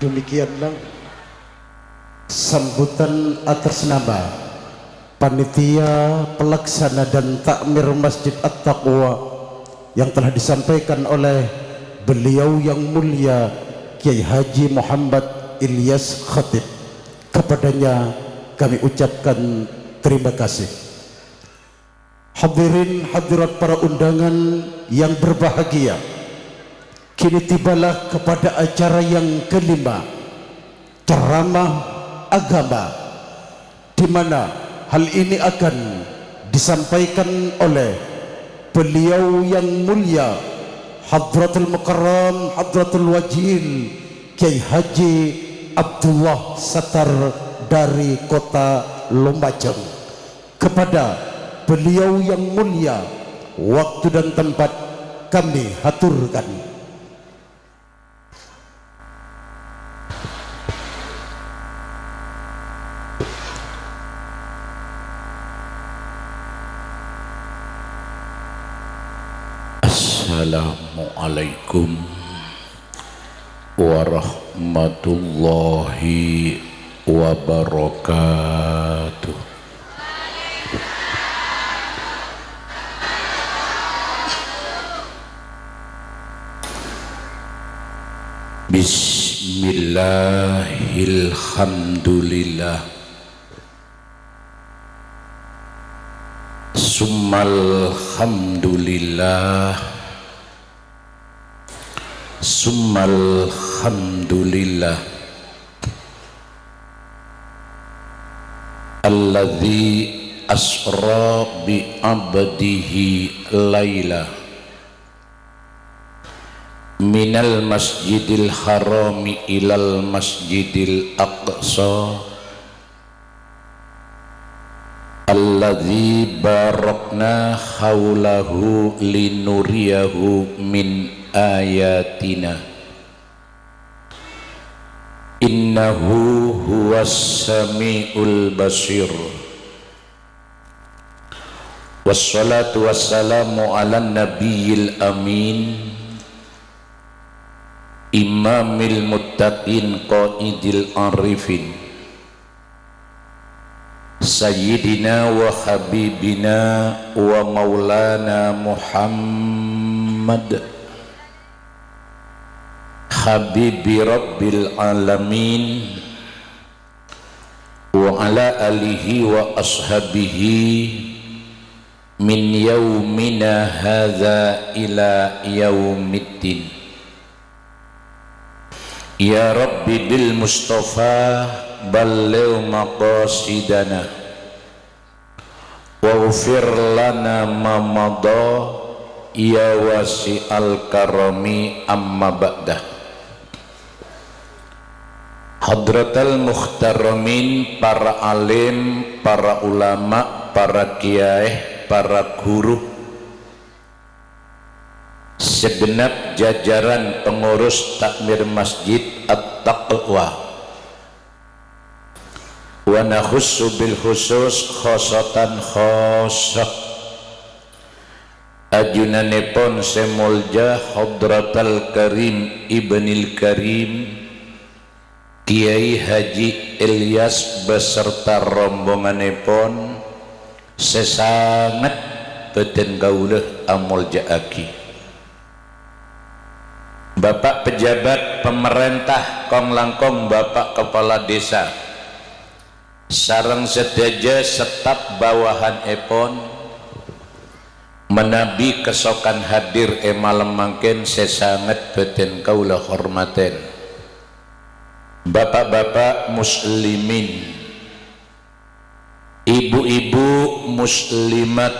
Demikianlah sambutan atas nama panitia pelaksana dan takmir Masjid At-Taqwa yang telah disampaikan oleh beliau yang mulia Kiai Haji Muhammad Ilyas Khatib. Kepadanya kami ucapkan terima kasih. Hadirin hadirat para undangan yang berbahagia, kini tibalah kepada acara yang kelima, ceramah agama, di mana hal ini akan disampaikan oleh beliau yang mulia Hadratul Mukarram Hadratul Wajil Kiai Haji Abdullah Sattar dari kota Lumajang. Kepada beliau yang mulia, waktu dan tempat kami haturkan. Assalamualaikum warahmatullahi wabarakatuh. Bismillahilhamdulillah, summalhamdulillah, summalhamdulillah, alladzi asra bi abdihi laila minal masjidil harami ilal masjidil aqsa alladzi barakna haulahu linuriyahu min ayatina innahu huwas samiul basir. Wassalatu wassalamu ala nabiyil amin imamil muttaqin qaidil arifin sayyidina wa habibina wa maulana Muhammad habibi rabbil alamin wa ala alihi wa ashabihi min yaumina hadza ila yaumiddin. Ya Rabbi bil Mustafa balligh maqasidana waghfir lana ma madha ya wasi'al karami amma ba'dah. Hadratal muhtaramin, para alim, para ulama, para kiai, para guru, segenap jajaran pengurus takmir Masjid At-Taqwa, wa nakhussu bil khusus khosatan khosah ajunanipun semulja Hadratal Karim Ibnil Karim Kiai Haji Ilyas beserta rombonganipun sesangat beten gauleh amul jaaki. Bapak pejabat pemerintah kong langkong, Bapak kepala desa sareng sedaja setap bawahan epon menabi kesokan hadir malam mangken sesangat beten kaula hormaten. Bapak-bapak muslimin, ibu-ibu muslimat,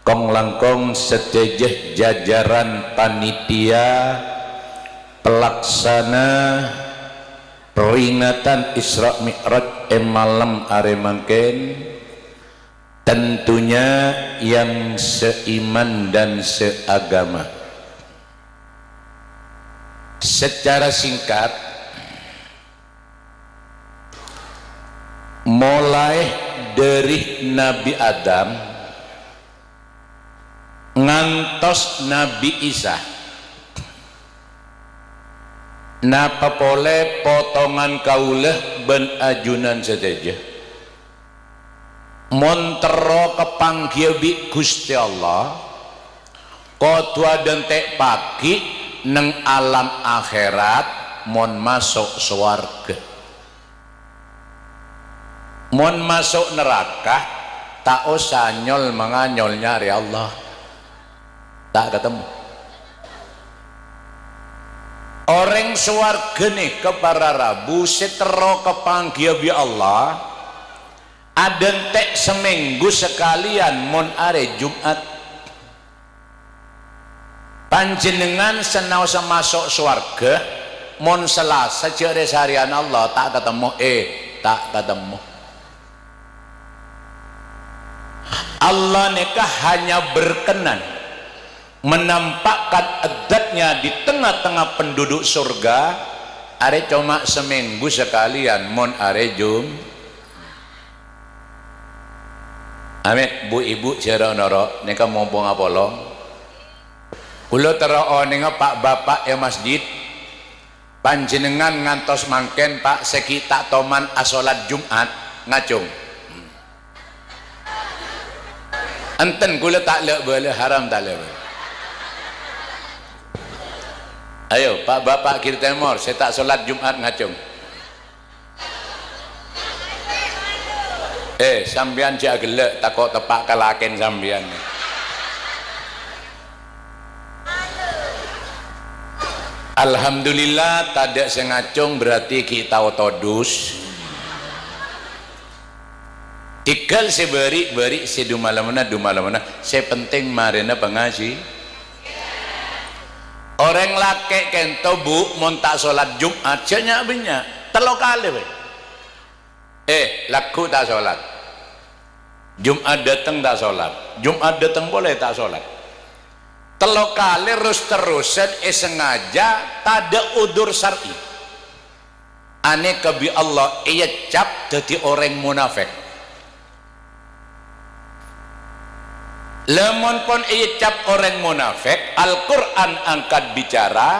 kong langkong sedejeh jajaran panitia pelaksana peringatan Isra Mi'raj malam aremangken, tentunya yang seiman dan seagama. Secara singkat, mulai dari Nabi Adam ngantos Nabi Isa napa boleh potongan kaulah ben ajunan saja montero kepanggil bi Gusti Allah kotwa dan tek pagi neng alam akhirat mon masuk swarga mon masuk neraka tak usah nyol menganyol nyari Allah tak ketemu orang swarga nih ke para rabu setero kepanggil bi Allah ada tek seminggu sekalian mon are Jumat panjenengan senausa masuk swarga mon Selasa jere seharian Allah tak ketemu tak ketemu Allah nikah hanya berkenan menampakkan adatnya di tengah-tengah penduduk surga are cuma seminggu sekalian mon are amin bu ibu jero noro nikah mumpung apolong ulo tero ninga pak bapak ya masjid panjenengan ngantos mangken pak sekita toman asolat Jumat ngacung enten kula tak lek boleh haram tak lek ayo pak bapak kiri timur saya tak solat Jumat ngacung sambian jak gelek takut tepak kalaken sambian Alhamdulillah tidak sengacung berarti kita otodus tinggal seberi si dumalamana saya penting marina pengaji orang laki kento bu montak sholat Jumat janya banyak telok kali laku tak sholat Jumat datang tak sholat Jumat datang boleh tak sholat telok kali terus-terusan sengaja tada udur syar'i ane kebi Allah ia cap jadi orang munafik lemon pun ia cap orang munafik Al-Quran angkat bicara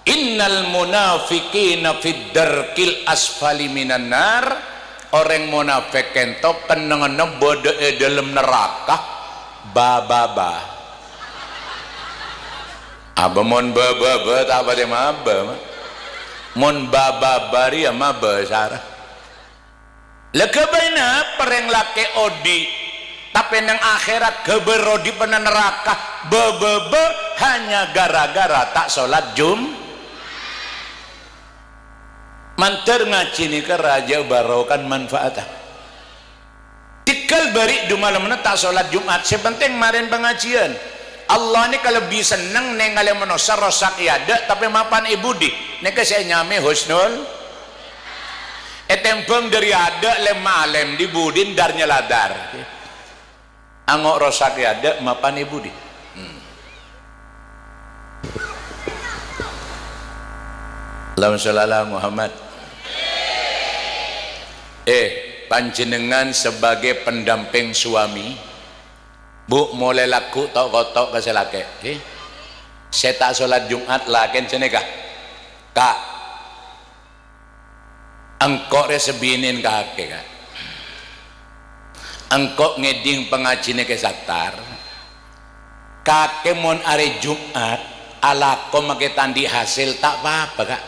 innal munafiqina fid darkil asfali minan nar orang munafik kentok kenangan bodoh dalam neraka bababa Aba mon baba tak apa dia maba mon baba bari ya maba sarah lekebaina pereng laki odi tapi nang akhirat keberodi pena neraka baba hanya gara-gara tak sholat manter ngaji ni ke raja barokan manfaatah tikal bari du malam tak sholat Jumat sepenting marin pengajian Allah ni kalau bisa seneng nengalem menosar rosak iada tapi mapan ibudi neka saya nyame husnul etempeng dari ada lemah lem di budin darnya ladar angok rosak iada mapan ibudi Allahumma sholli ala Muhammad panjenengan sebagai pendamping suami bu mulai laku tok kotok kasih laki saya tak sholat Jumat lakin sini kak engkau resebinin kakek kak engkau ngeding pengajian ke satar kakek mon hari Jumat ala kau make tandi hasil tak apa-apa kak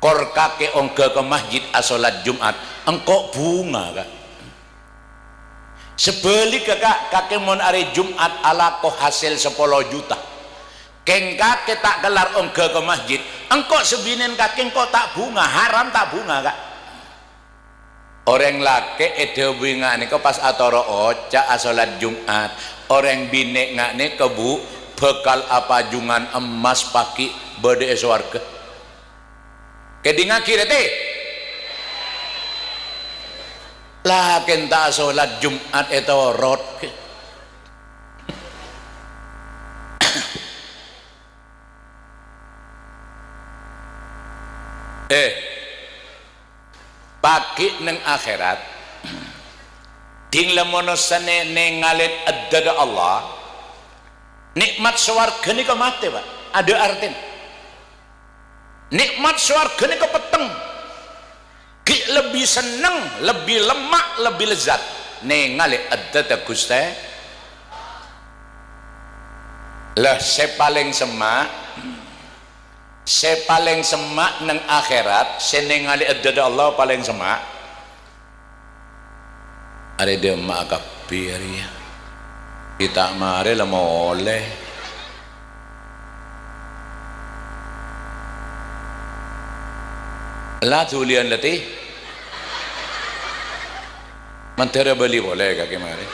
kor kakek ongke ke masjid asolat Jumat engkau bunga kak sebalik kakek mon hari Jumat ala ko hasil 10 juta keng kakek tak gelar ongke ke masjid engkau sebinin kakek engkau tak bunga haram tak bunga kak orang laki itu bunga ni kau pas atoro oca asolat Jumat orang bine ngak ni kebu bekal apa jungan emas paki bode swarga kedinga kirete lakin tak sholat Jumat itu rot pagi neng akhirat ting lemonosane nengalit adada Allah nikmat swarga ni kemate pak ada artinya nikmat swarga ni kepeteng ki lebih seneng, lebih lemak, lebih lezat ningali addada Gusti lah. Saya paling semak nang akhirat, saya ningali addada Allah paling semak ada dia mak kabir ya kita mari lah moleh lah tulian letih mentera beli boleh kaki mari.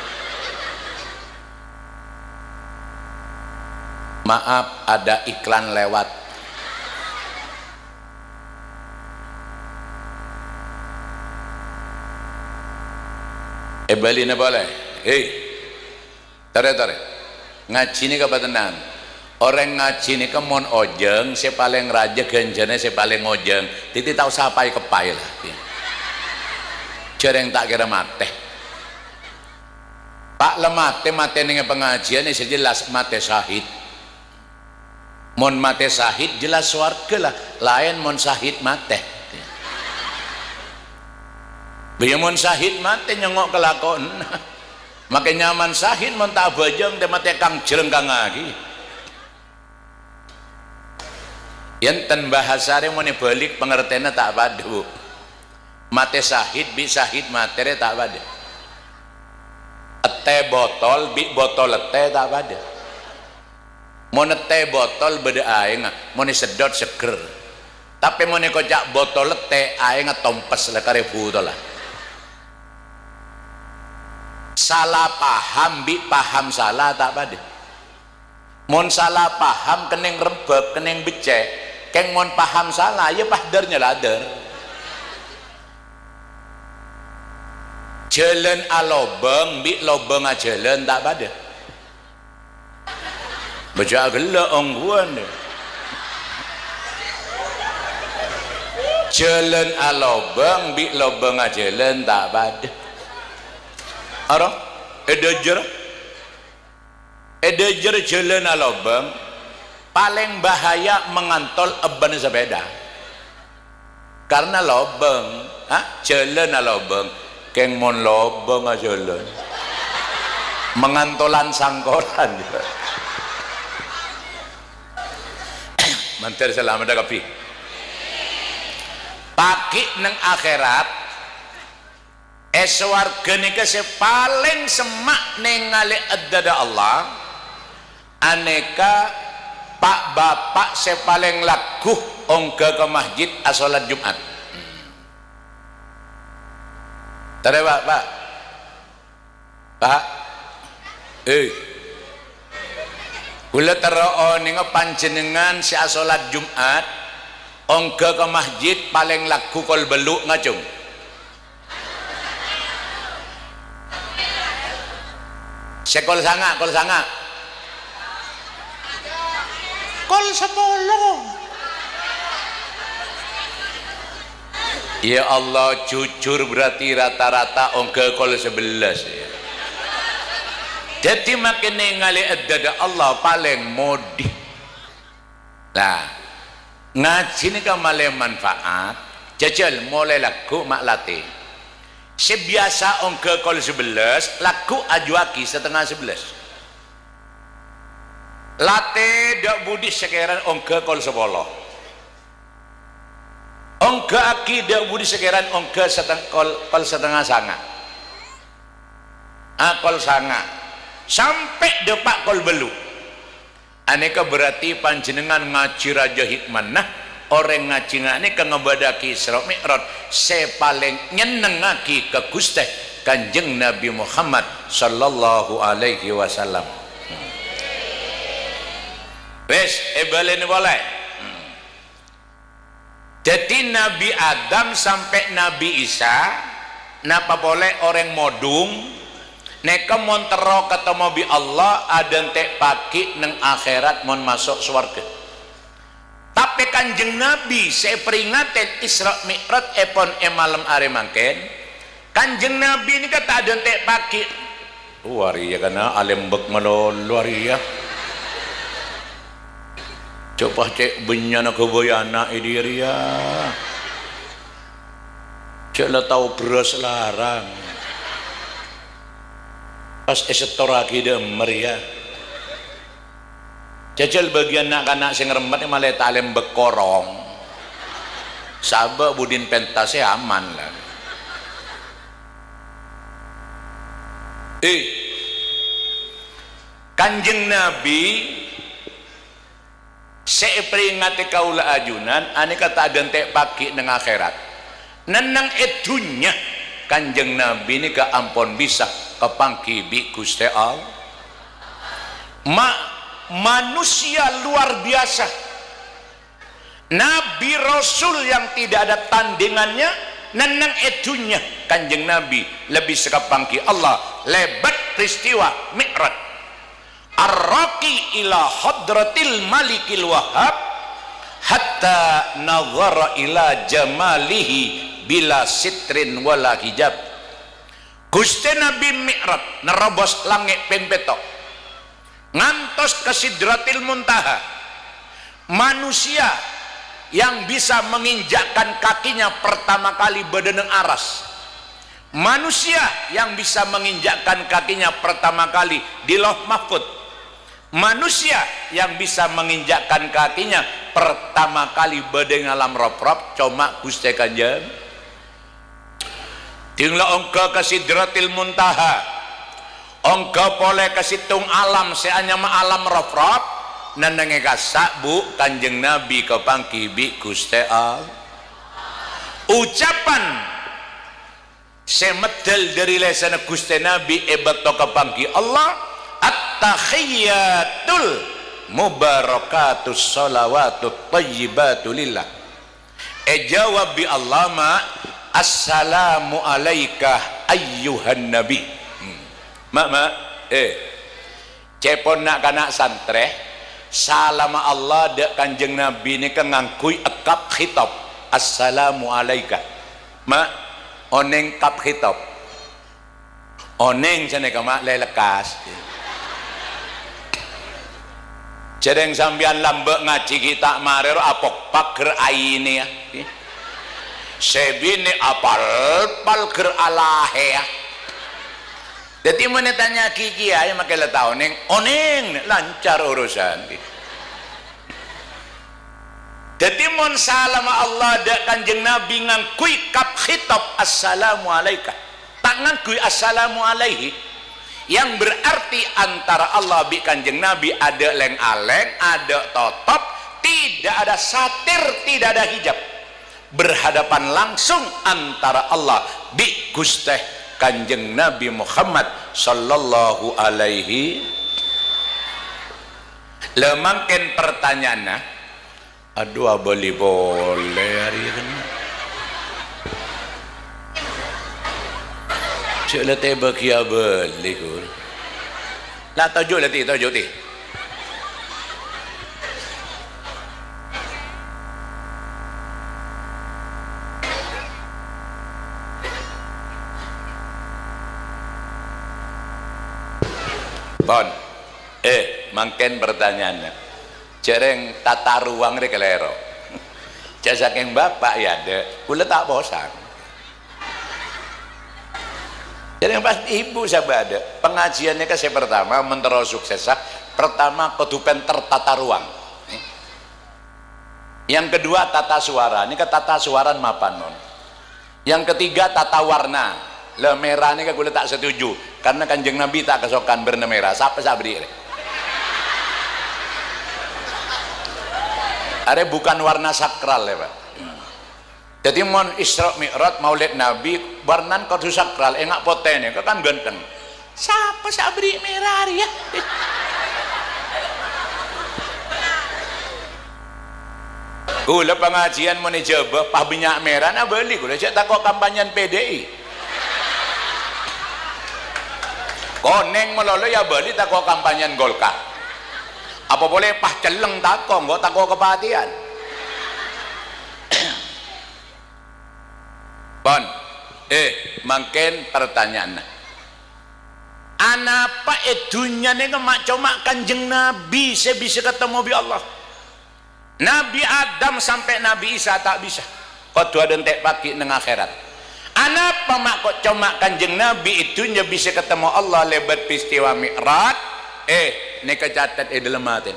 Maaf ada iklan lewat. Beli ni boleh. Tare ngaji ni kebetulan orang ngaji ni kemon ojeng saya paling raja genjane saya paling ojeng titi tahu siapa kepai lah cereng tak kira mate pak mate dengan pengajian ini sejelas mate syahid mon mate syahid jelas swarga lah lain mon syahid mate biar mon syahid mate nyengok kelakon makin nyaman syahid mon tak bajang dia mate kang jerengkang lagi yen bahasa mon balik pengertiannya tak padu mate syahid bi syahid materi tak padu teh botol bi botol teh tak padu mon teh botol beda aing mon sedot seger tapi mon kocak botol teh aing tompes lah karebu to lah. Salah paham bi paham salah tak pada mon salah paham keneng rembek keneng becek keng mon paham salah ya pahdarnya ladar jalan alobeng bi lobeng jalan tak pada baca gela ongguan jalan alobeng bi lobeng jalan tak pada arah edajer jalan alobeng paling bahaya mengantol eban sepeda karena lobeng jalan alobeng keng mon lobeng jalan mengantolan sangkolan mantir selamat kapi paki nang akhirat swarga nika paling semak ningali addada Allah aneka pak bapak paling lakuh ongke ke masjid asolat Jumat tadi pak kula tero ninga panjenengan si asolat Jumat ongke ke masjid paling laku kol beluk ngacung kol sanga kol 10 ya Allah jujur berarti rata-rata ongke kol 11 ya. Jadi makin ningali addada Allah paling modi nah ngaji ini kan malah manfaat jajal mulai laku mak latih sebiasa ongke kol 11 laku ajuaki setengah 11 late dak budi sekeran ongke kol 10 ongke aki dak budi sekeran ongke kol setengah sanga kol sanga sampai depak kol belu aneka berarti panjenengan ngaji raja hikmah nah orang ngaji ngane ke ngebadaki Isra Mi'raj saya paling nyenengaki ke Gusti Kanjeng Nabi Muhammad sallallahu alaihi wasallam wes balen boleh jadi Nabi Adam sampai Nabi Isa napa boleh orang modung neka montero ketemu bi Allah adan tek paki neng akhirat mon masuk swarga tapi Kanjeng Nabi saya peringatin Isra Mi'raj epon malam are mangken Kanjeng Nabi ini kata ada tek paki luar ya karena alim bek melol luar ya coba cek benyana kebayana idiria cek lah tahu beras larang pas setor lagi demer ya jajal bagian anak-anak sing remet malah talem bekorong sabak budin pentasnya aman lah Kanjeng Nabi seperingati kaula ajunan ani kata adentek pagi neng akhirat nenang edunya Kanjeng Nabi ini ke ampon bisa kepangkibi Gusti Allah manusia luar biasa Nabi Rasul yang tidak ada tandingannya nenang edunya Kanjeng Nabi lebih sekapangki Allah lebat peristiwa Mi'raj ar-raqi ila hadratil malikil wahhab hatta nazara ila jamalihi bila sitrin wala hijab Gusti Nabi Mi'raj nerobos langit ping petok ngantos ke Sidratil Muntaha manusia yang bisa menginjakkan kakinya pertama kali bedeneng aras manusia yang bisa menginjakkan kakinya pertama kali di Lauh Mahfud manusia yang bisa menginjakkan kakinya pertama kali bedeng alam rob-rob cuma Gusti Kanjeng tinggal ongka ke Sidratil Muntaha ongka boleh ke situng alam seanya ma alam rob-rob nandange kasak bu Kanjeng Nabi kepangkibi Gusti Allah ucapan semedel dari lesan Gusti Nabi ebato kepangki Allah at-tahiyyatul mubarakatus salawatut tayyibatu lillah jawab bi Allah ma assalamu alaika ayyuhan nabi cepon nak kanak santre salam Allah dek Kanjeng Nabi ini kan ngangkui ekap khitab assalamu alaika oneng kap khitab oneng sana kama lelekas Cereng sambian lambek ngaji kita marer apok pager aini ya sebini apal palger alahe ya jadi mana tanya kiki aja makai letak oneng lancar urusan jadi mon salam Allah dak Kanjeng Nabi ngangkui kap khitab assalamu alaika tak ngangkui assalamu alaihi yang berarti antara Allah bi Kanjeng Nabi ada leng-aleng ada totop tidak ada satir tidak ada hijab berhadapan langsung antara Allah bi Gusti Kanjeng Nabi Muhammad sallallahu alaihi lemangken pertanyaannya aduh boleh hari ini cek letih bagi boleh kur lah tajuk ti Bon, mangken pertanyaannya cereng tata ruang ini kelero jasa saking bapak ya ada kula tak bosan cereng pas ibu sahabat ada pengajiannya ke saya pertama mentero suksesah pertama ketupen tertata ruang yang kedua tata suara ini ke tata suara mapan non yang ketiga tata warna le merah ini gue tak setuju karena Kanjeng Nabi tak kesokan berna merah siapa sabri ada bukan warna sakral ya Pak jadi mon Isra Mi'raj Maulid Nabi warnan kudu sakral enggak potene kan ganteng siapa sabri merah ya gula pengajian mau dijebak pah minyak merah nah beli gula cek takut kampanyan PDI koneng melolo ya beli takut kampanyan Golkar apa boleh pah celeng takut nggak takut kepatian bon mungkin pertanyaan anapa edunya nih cuma Kanjeng Nabi saya bisa ketemu bi Allah Nabi Adam sampai Nabi Isa tak bisa kau tuh ada entek pagi neng akhirat. Anapa mak kok cuma kanjeng Nabi itu nya bisa ketemu Allah lebat peristiwa Mi'raj. Ini kecatat dalam hati.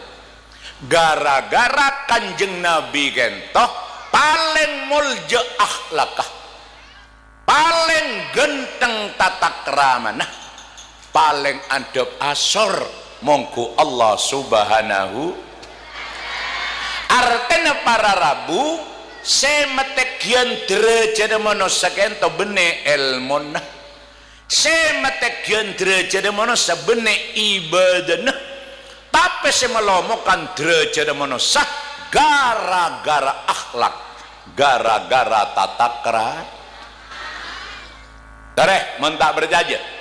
Gara-gara kanjeng Nabi kentoh paling mulja akhlakah, paling genteng tata krama, nah paling adab asor mongku Allah subhanahu. Artinya para rabu semetegian derajat manusia kento bene ilmun, semetegian derajat manusia bene ibadah, tapi semelomokan derajat manusia gara-gara akhlak, gara-gara tata krama. Dareh mentak berjajah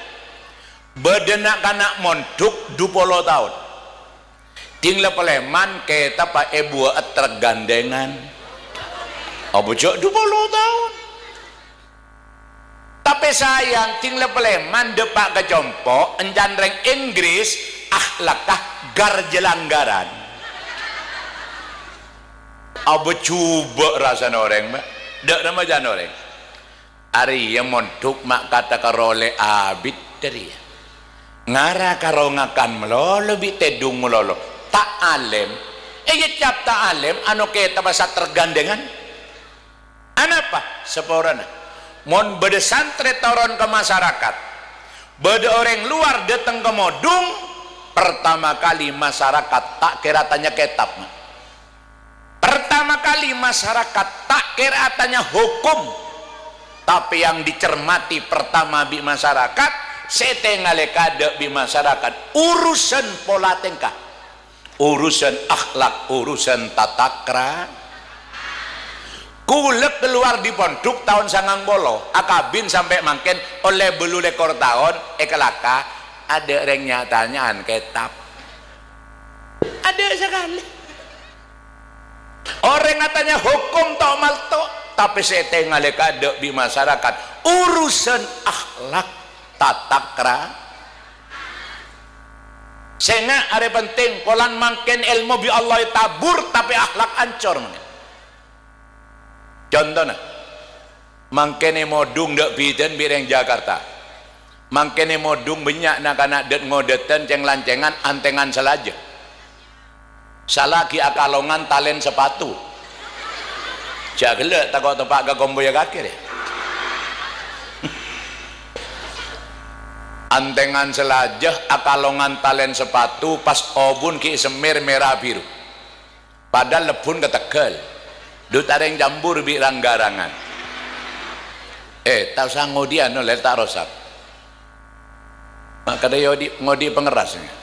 bedenak kanak monduk 20 tahun tinggal peleman kita pak ibu tergandengan abujok 20 tahun tapi sayang tinggal peleman depak kecompo enjandreng Inggris akhlakah garjelanggaran abu coba rasa noreng mbak dek nama jan noreng hari yang monduk mak kata karole abid dari ya ngara karo ngakan melo lebih tedung melolo tak alim cap tak alim anu kita bahasa tergandengan anapa seporana mon bede santri toron ke masyarakat bede orang luar datang ke modung pertama kali masyarakat tak kira tanya kitab pertama kali masyarakat tak kira tanya hukum tapi yang dicermati pertama di masyarakat setengah kada di masyarakat urusan pola tingkah, urusan akhlak, urusan tata krama. Kulek keluar di pondok tahun 90 akabin sampai makin oleh belu lekor tahun kelaka ada orang nyatanya kitab ada sekali orang katanya hukum tok malto tapi setengah kada di masyarakat urusan akhlak tata krama sehingga ada penting polan makin ilmu bi Allah tabur tapi akhlak ancur contohnya makin modung dak biden bireng Jakarta makin modung banyak nak anak det ngodetan ceng lancengan antengan selaja salaki akalongan talen sepatu jagele takut tempat gakomboya kaki deh antengan selajah akalongan talen sepatu pas obun ki semir merah biru padahal lebun ke Tegal dut ada yang jambur bi ranggarangan tak usah ngodian oleh tak rosak maka ada ngodi pengerasnya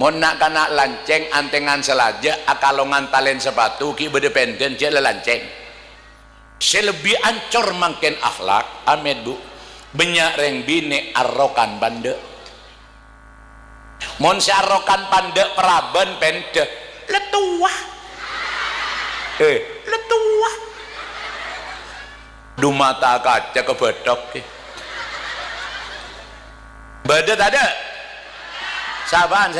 mau nak kena lanceng antengan selajah akalongan talen sepatu ki berdependen je lanceng selebih ancor makin akhlak amed bu banyak reng bine arrokan bande mon si arrokan pande peraban pende letuah letuah du mata kaca kebedok badet ada saban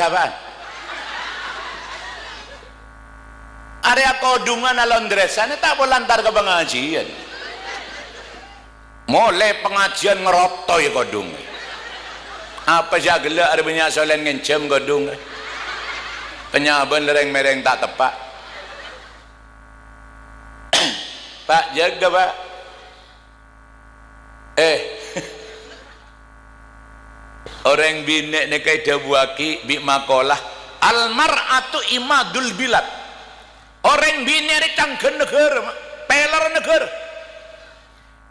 area kodungan alon dresan tak boleh lantar ke pengajian mulai pengajian ngerotoy kodung apa jagela ada banyak soalan ngencem kodung penyaban lereng mereng tak tepat pak jaga pak orang binek nekai dabuaki bi makolah almar'atu imadul bilad orang binari tangken negara pelar negara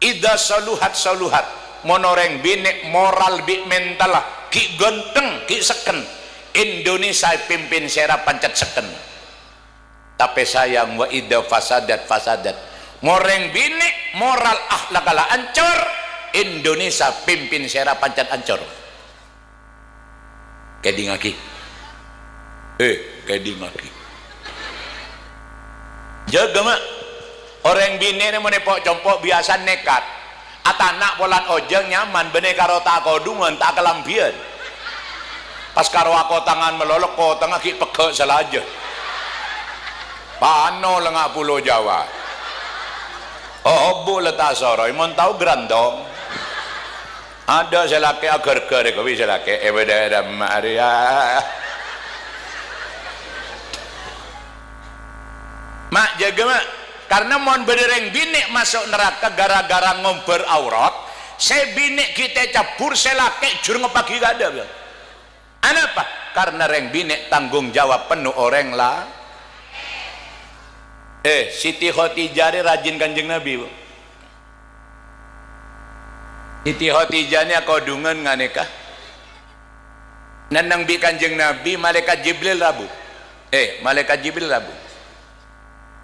ida saluhat monoreng binek moral bi mental ki genteng ki seken Indonesia pimpin sera pancet seken tapi sayang wa ida fasadat moreng binek moral akhlak ala ancur Indonesia pimpin sera pancet ancur kedingaki kedingaki jaga mak orang bini ni menepok compok biasa nekat atanak polan ojeng nyaman bene karo tak kodungan tak kelampian pas karo aku tangan melolok ko tengah ki peke selaja pano lengak pulau Jawa bu letak soroi mon tahu grandong ada selake agar-agar ko bisa lake beda Maria mak jaga mak karena mon bedereng binik masuk neraka gara-gara ngomber aurat saya binik kita cabur selake jur ngepagi gada biar apa? Karena reng binik tanggung jawab penuh orang lah. Siti Khotijah rajin Kanjeng Nabi bu. Siti Khotijah ni kodungan nganeka. Nanang bi Kanjeng Nabi malaikat Jibril rabu. Malaikat Jibril rabu.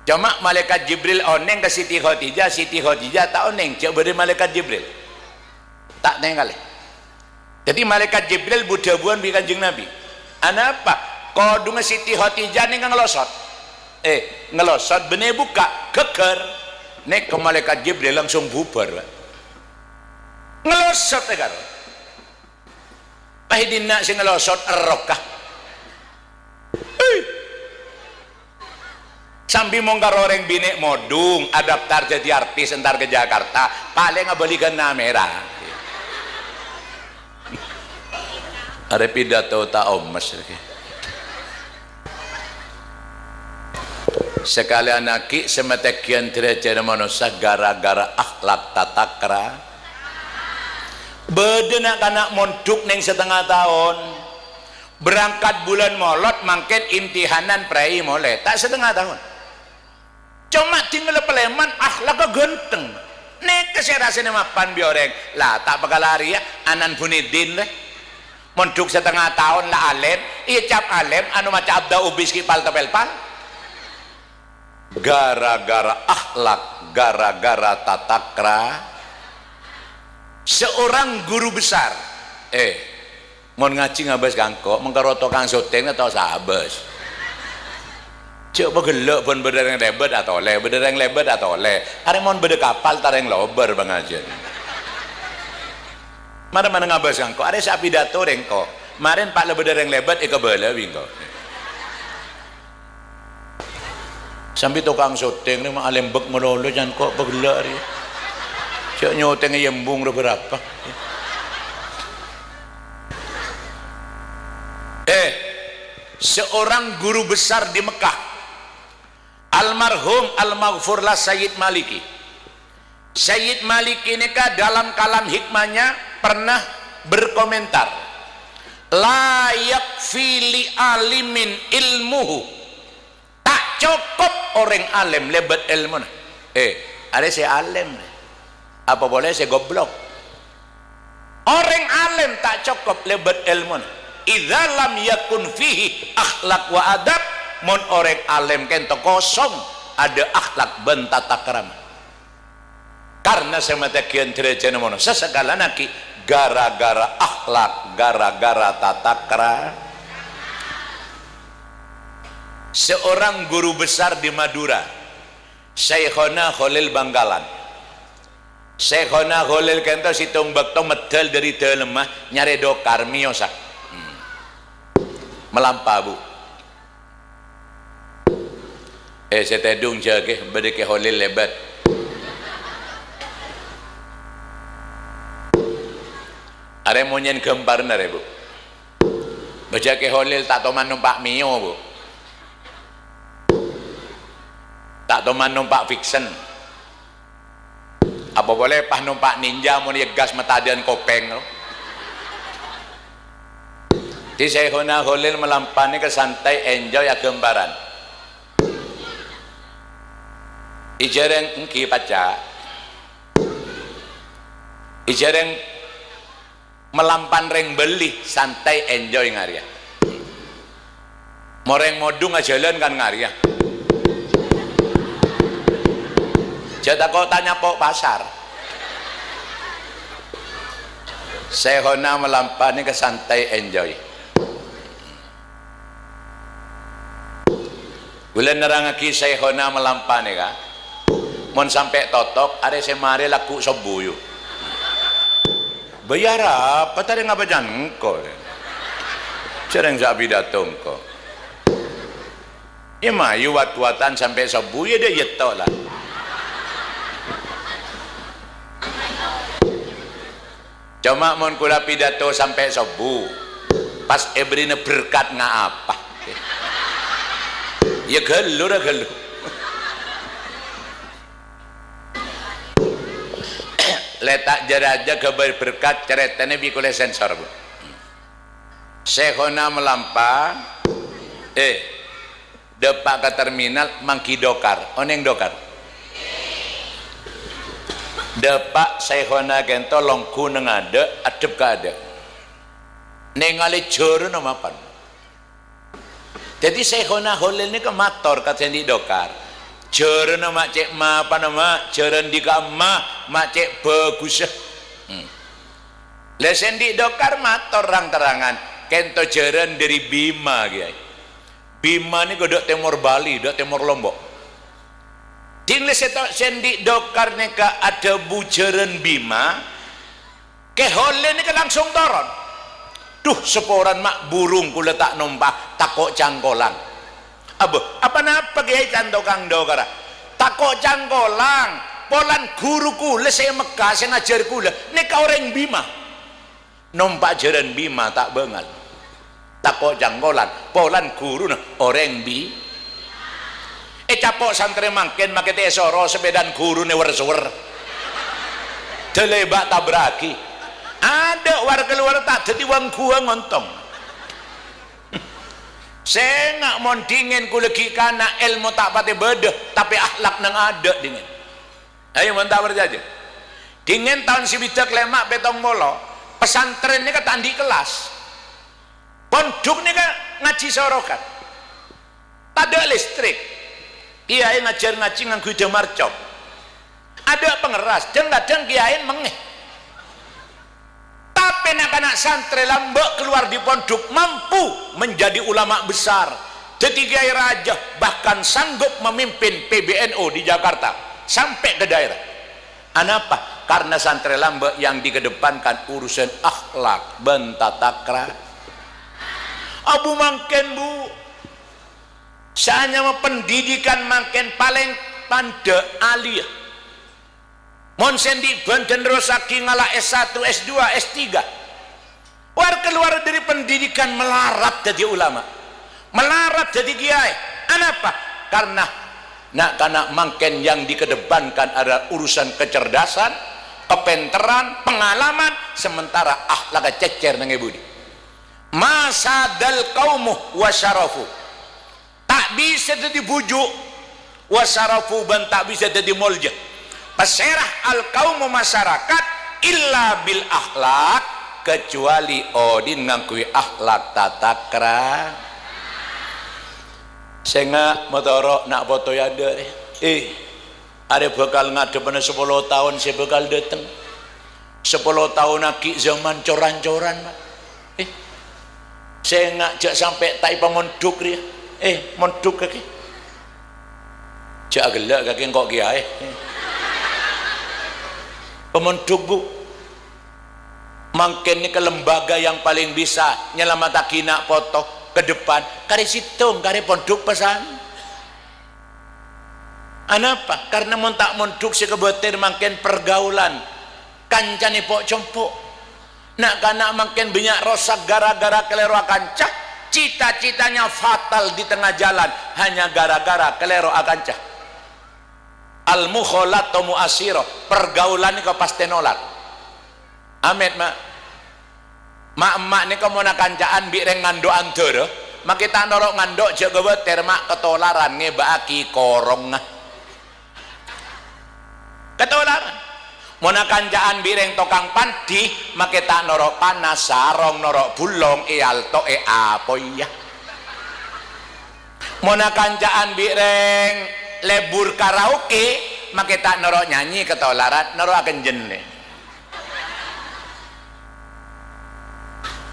Cuma malaikat Jibril oneng ke Siti Khotijah tak oneng. Cak beri malaikat Jibril. Tak tengok kali. Jadi malaikat Jibril budabuan bi Kanjeng Nabi. Apa? Kodungan Siti Khotijah ni ngelosot. Ngelosot benih buka keker. Nek ke malaikat Jibril langsung bubar. Ngelosot kan. Pahidin nak si ngelosot erokah. Sambil mongkar orang binik modung adaptar jadi artis entar ke Jakarta paling ngabalikan kamera. Ada pidato tak omas sekalian aki semetekian tidak manusia gara-gara akhlak tatakra bedenak anak monduk neng setengah tahun berangkat bulan molot mangken imtihanan prei mulai tak setengah tahun cuma tinggal peleman akhlak genteng nek keserasan mapan bioreng lah tak bakal lari ya anan bunidin deh monduk setengah tahun lah alim iya cap alim anu maca abda ubis kipal tepelpal gara-gara akhlak gara-gara tatakra seorang guru besar mon ngaji ngabas kangkok mengkaroto kang syuting atau sabes coba gelok pun bedereng lebet atau le bedereng lebet atau le hari mon bede kapal tareng lober bang aja mana ngabas kangkok ada sapi pidato rengko kemarin pak lebedereng lebet bela bingko sampai tukang syuting ni mak alembek melolo jangan kok begelak dia cak nyoteng yembung berapa seorang guru besar di Mekah almarhum al-maghfurlah Sayyid Maliki Sayyid Maliki ini dalam kalam hikmahnya pernah berkomentar la yakfi li alimin ilmuhu tak cukup orang alim lebat ilmu ada saya alim apa boleh saya goblok orang alim tak cukup lebat ilmu idza lam yakun fihi akhlak wa adab mon orang alim kento kosong ada akhlak ben tata krama karena sematakian derajat mono sesegala naki gara-gara akhlak gara-gara tata krama seorang guru besar di Madura Syekhona Khalil Banggalan Syekhona Khalil kento situng bakto medal dari dalemah nyari dokar miosak melampah bu saya tedung jaga berdeke Khalil lebat ada monyen gempar nare bu bejake Khalil tak toman numpak mio bu tak toman numpak fiction apa boleh pas numpak ninja mau gas metadian kopeng lo di Syekhona Khalil melampani ke santai enjoy ya gambaran ijareng engki paca ijareng melampan reng beli santai enjoy ngaria moreng modung jalan kan ngaria jatah kau tanya pok pasar Syekhona melampani ke santai enjoy bulan nerangaki Syekhona melampani ka mon sampai totok ada semari laku sobuyu bayar apa tadi ngabajan engkau Sering sak pidato engko. Ya mayu wat-watan sampai subuh ya dia yetok lah. Cuma mon kula pidato sampai subuh. Pas ebrine berkat ngapa? Ya gelu dah gelu. Letak jeraja ke berkat ceritanya bikule sensor bu. Syekhona melampah depak ke terminal mangki dokar oneng dokar depak Syekhona kento longku neng ada adep ka ada nengali juru nama pan jadi Syekhona holil ni ke motor kat sendi dokar juru nama cek ma apa nama juru di kama mak cek bagus le sendi dokar motor terang-terangan kento jeren dari Bima guys. Bima ni godok timur Bali, dok timur Lombok. Tinggal sendi dokar ni ka ada bujeren Bima, ke hole ni ka langsung toron. Duh seporan mak burung ku letak nombah takok cangkolang. Apa napa guys cantokang dokar? Takok cangkolang, polan guruku le saya Mekah saya ngajar kula. Ni ka orang Bima. Nompak jeren Bima tak bengal. Takok janggolan polan guru nah orang bi capok santri mangken make tesoro sepedan guru ne wer-wer delebak tabraki ada warga luar tak jadi wang gua ngontong saya nggak mau dingin kuleki kana ilmu tak pati bedeh tapi akhlak nang ada dingin ayo mantap berjaja dingin tahun si bidak lemak betong molo pesantren ini kata di kelas pondok ini kan ngaji sorokan tak ada listrik kiai ngajar ngaji nganggu marcop ada pengeras dan kadang kiai mengeh tapi anak-anak santri lambak keluar di pondok mampu menjadi ulama besar jadi kiai raja bahkan sanggup memimpin PBNU di Jakarta sampai ke daerah kenapa? Karena santri lambak yang dikedepankan urusan akhlak bentatakra abu mangken bu seandainya pendidikan mangken paling pande alia monsen di Banten Rosaki ngalah S1, S2, S3 war keluar dari pendidikan melarat jadi ulama melarat jadi kiai kenapa? Karena nak mangken yang dikedepankan adalah urusan kecerdasan kepenteran, pengalaman sementara akhlak cecer nang budi masadal qaumu wasyarafu tak bisa jadi bujuk wasyarafu dan tak bisa jadi mulja paserah al qaumu masyarakat illa bil akhlak kecuali odin ngangkui akhlak tatakra senga motoro nak foto ada ada bakal ngadep pada 10 tahun saya bakal datang 10 tahun lagi zaman coran-coran saya ngajak sampai tak monduk dia monduk kaki jak gelak kaki kok kiai pemonduk bu mungkin ini ke lembaga yang paling bisa nyelamat nak foto ke depan kari situng kari ponduk pesan kenapa? Karena tak monduk si kebetir makin pergaulan kancani pok compok nak kanak makin banyak rosak gara-gara keleru kancah cita-citanya fatal di tengah jalan hanya gara-gara keleru kancah al mukholat tomu asiro pergaulan ini kau pasti nolak amet mak ini kau mau nakancaan bireng ngando antara mak kita norok ngandok jaga betir mak ketolaran ngebaki korong ketolaran mona kanjaan bireng tokang pandi make tak norok panas sarong norok bulong alto apa iya mona kanjaan bireng lebur karaoke make tak norok nyanyi ketolaran norok akan jene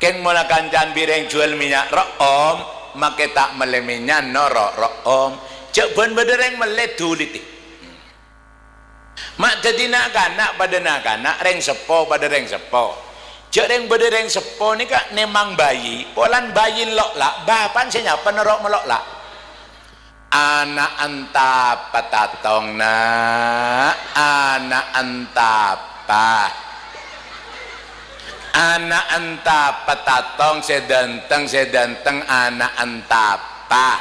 ken mona kanjaan bireng jual minyak room make tak meleminya norok room cek ben bedereng meleduliti mak jadi nak kanak pada nak kanak reng sepo pada reng sepo Jereng bedereng sepo ni kak nemang bayi, polan bayi lok lah, bapan senya penerok melok lah. Anak anta patatong na, anak anta pa, anak anta patatong sedenteng anak anta pa.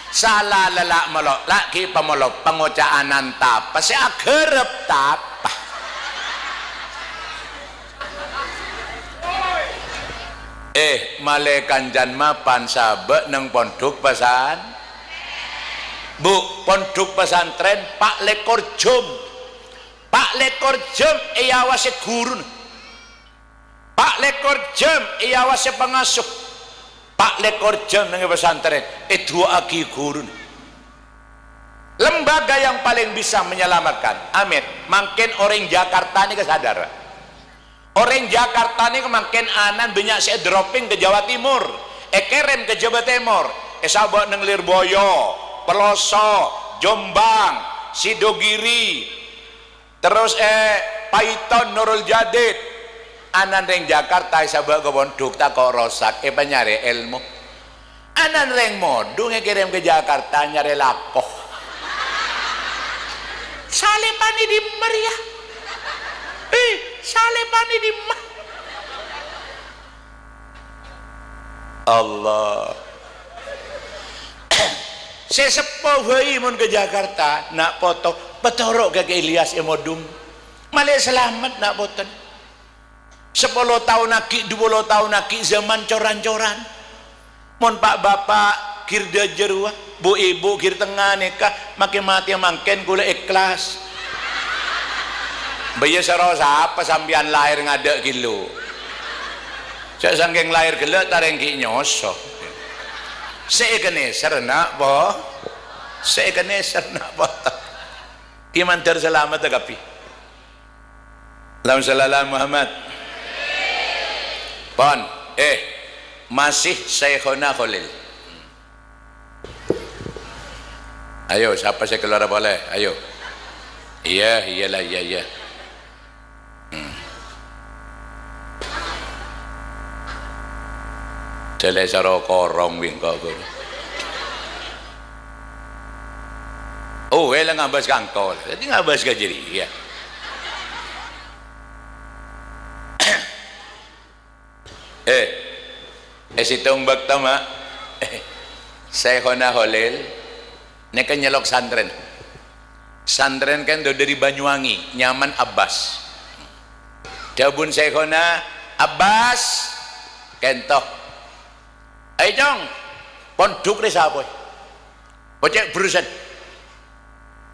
Salah lelak melok laki pemelok pengocaan anta pa, saya kerep tapa. Male kanjan mapan sabe neng pondok pesan bu pondok pesantren pak lekor jom iawase gurun pak lekor jom iawase pengasuh pak lekor jom neng pesantren dua aki gurun lembaga yang paling bisa menyelamatkan amin makin orang Jakarta ini kesadaran. Orang Jakarta ini kemakin anan banyak saya dropping ke Jawa Timur, kerem ke Jawa Timur, sabak neng Lirboyo, Peloso, Jombang, Sidogiri, terus Paiton, Nurul Jadid, anan reng Jakarta sabak ke Pondok tak kok rosak, nyari ilmu, anan reng modung kerem ke Jakarta nyari lakoh, salepani di meriah. Salepani di mah Allah saya sepuh mun ke Jakarta nak foto betorok ke Ilyas Emodum malah selamat nak foto 10 tahun aki 20 tahun aki zaman coran-coran mun pak bapak kirda jerua bu ibu kir tengah nikah makin mati makin kula ikhlas bayi serosa apa sambian lahir ngadek kilo saya sangking lahir gelek tarengki nyosok saya kene sernak boh saya kene sernak boh iman terselamat tapi Allahumma Muhammad pon masih Syekhona Khalil ayo siapa saya keluar boleh ayo iyalah iya Jale saro korong wingko ko. Wala ngabas kangkol. Jadi ngabas ka jiri ya. Sitong bagtama Syekhona Khalil neka nyelok santren. Santren kan do dari Banyuwangi, nyaman Abbas. Dabun Syekhona Abbas kentok ayo jong pondok ni sapoy pocek berusan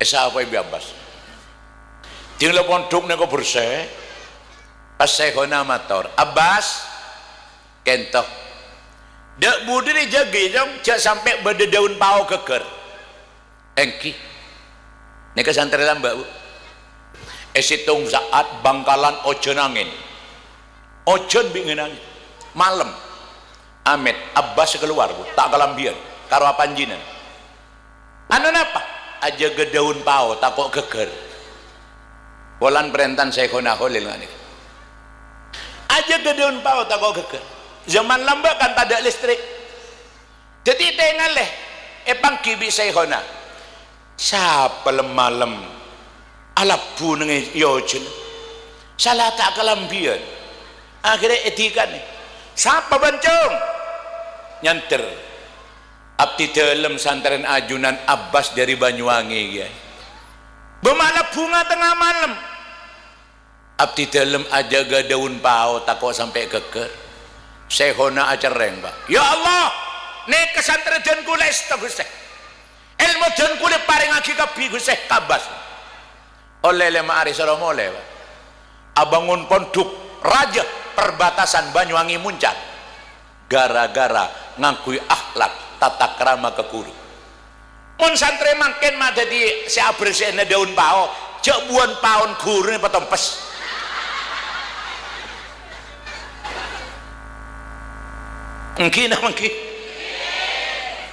sapoy biambas tinggal pondok ni ko berusan pas Syekhona mator Abbas kentok dak budi ni jagi jong jak sampai beda daun pao geger engki ni kesantren mbak bu situng saat Bangkalan ojon angin ojon bingin angin malam Amit Abbas keluar bu tak kalambian karo panjinan anu napa aja gedaun pao tak kok geger bolan perentan Syekhona Khalil ngani aja gedaun pao tak kok geger zaman lamba kan tak ada listrik jadi tengal leh pangkibi Syekhona siapa malam alapu nengi yojun salah tak kalambian akhirnya etikan nih siapa bancung nyanter abdi dalam santren ajunan Abbas dari Banyuwangi ya bemalap bunga tengah malam abdi dalam aja ga daun pao takut sampai geger Syekhona acereng pak ya Allah nek kesantren dan kules tak guseh ilmu dan kulit paring lagi kabi guseh kabas oleh lema ari soromole pak abangun pondok raja perbatasan Banyuwangi Muncak gara-gara ngakui akhlak tata krama ke guru mun santri makin mah jadi si abresene daun pao cek buan paon guru ini petempes engki nama engki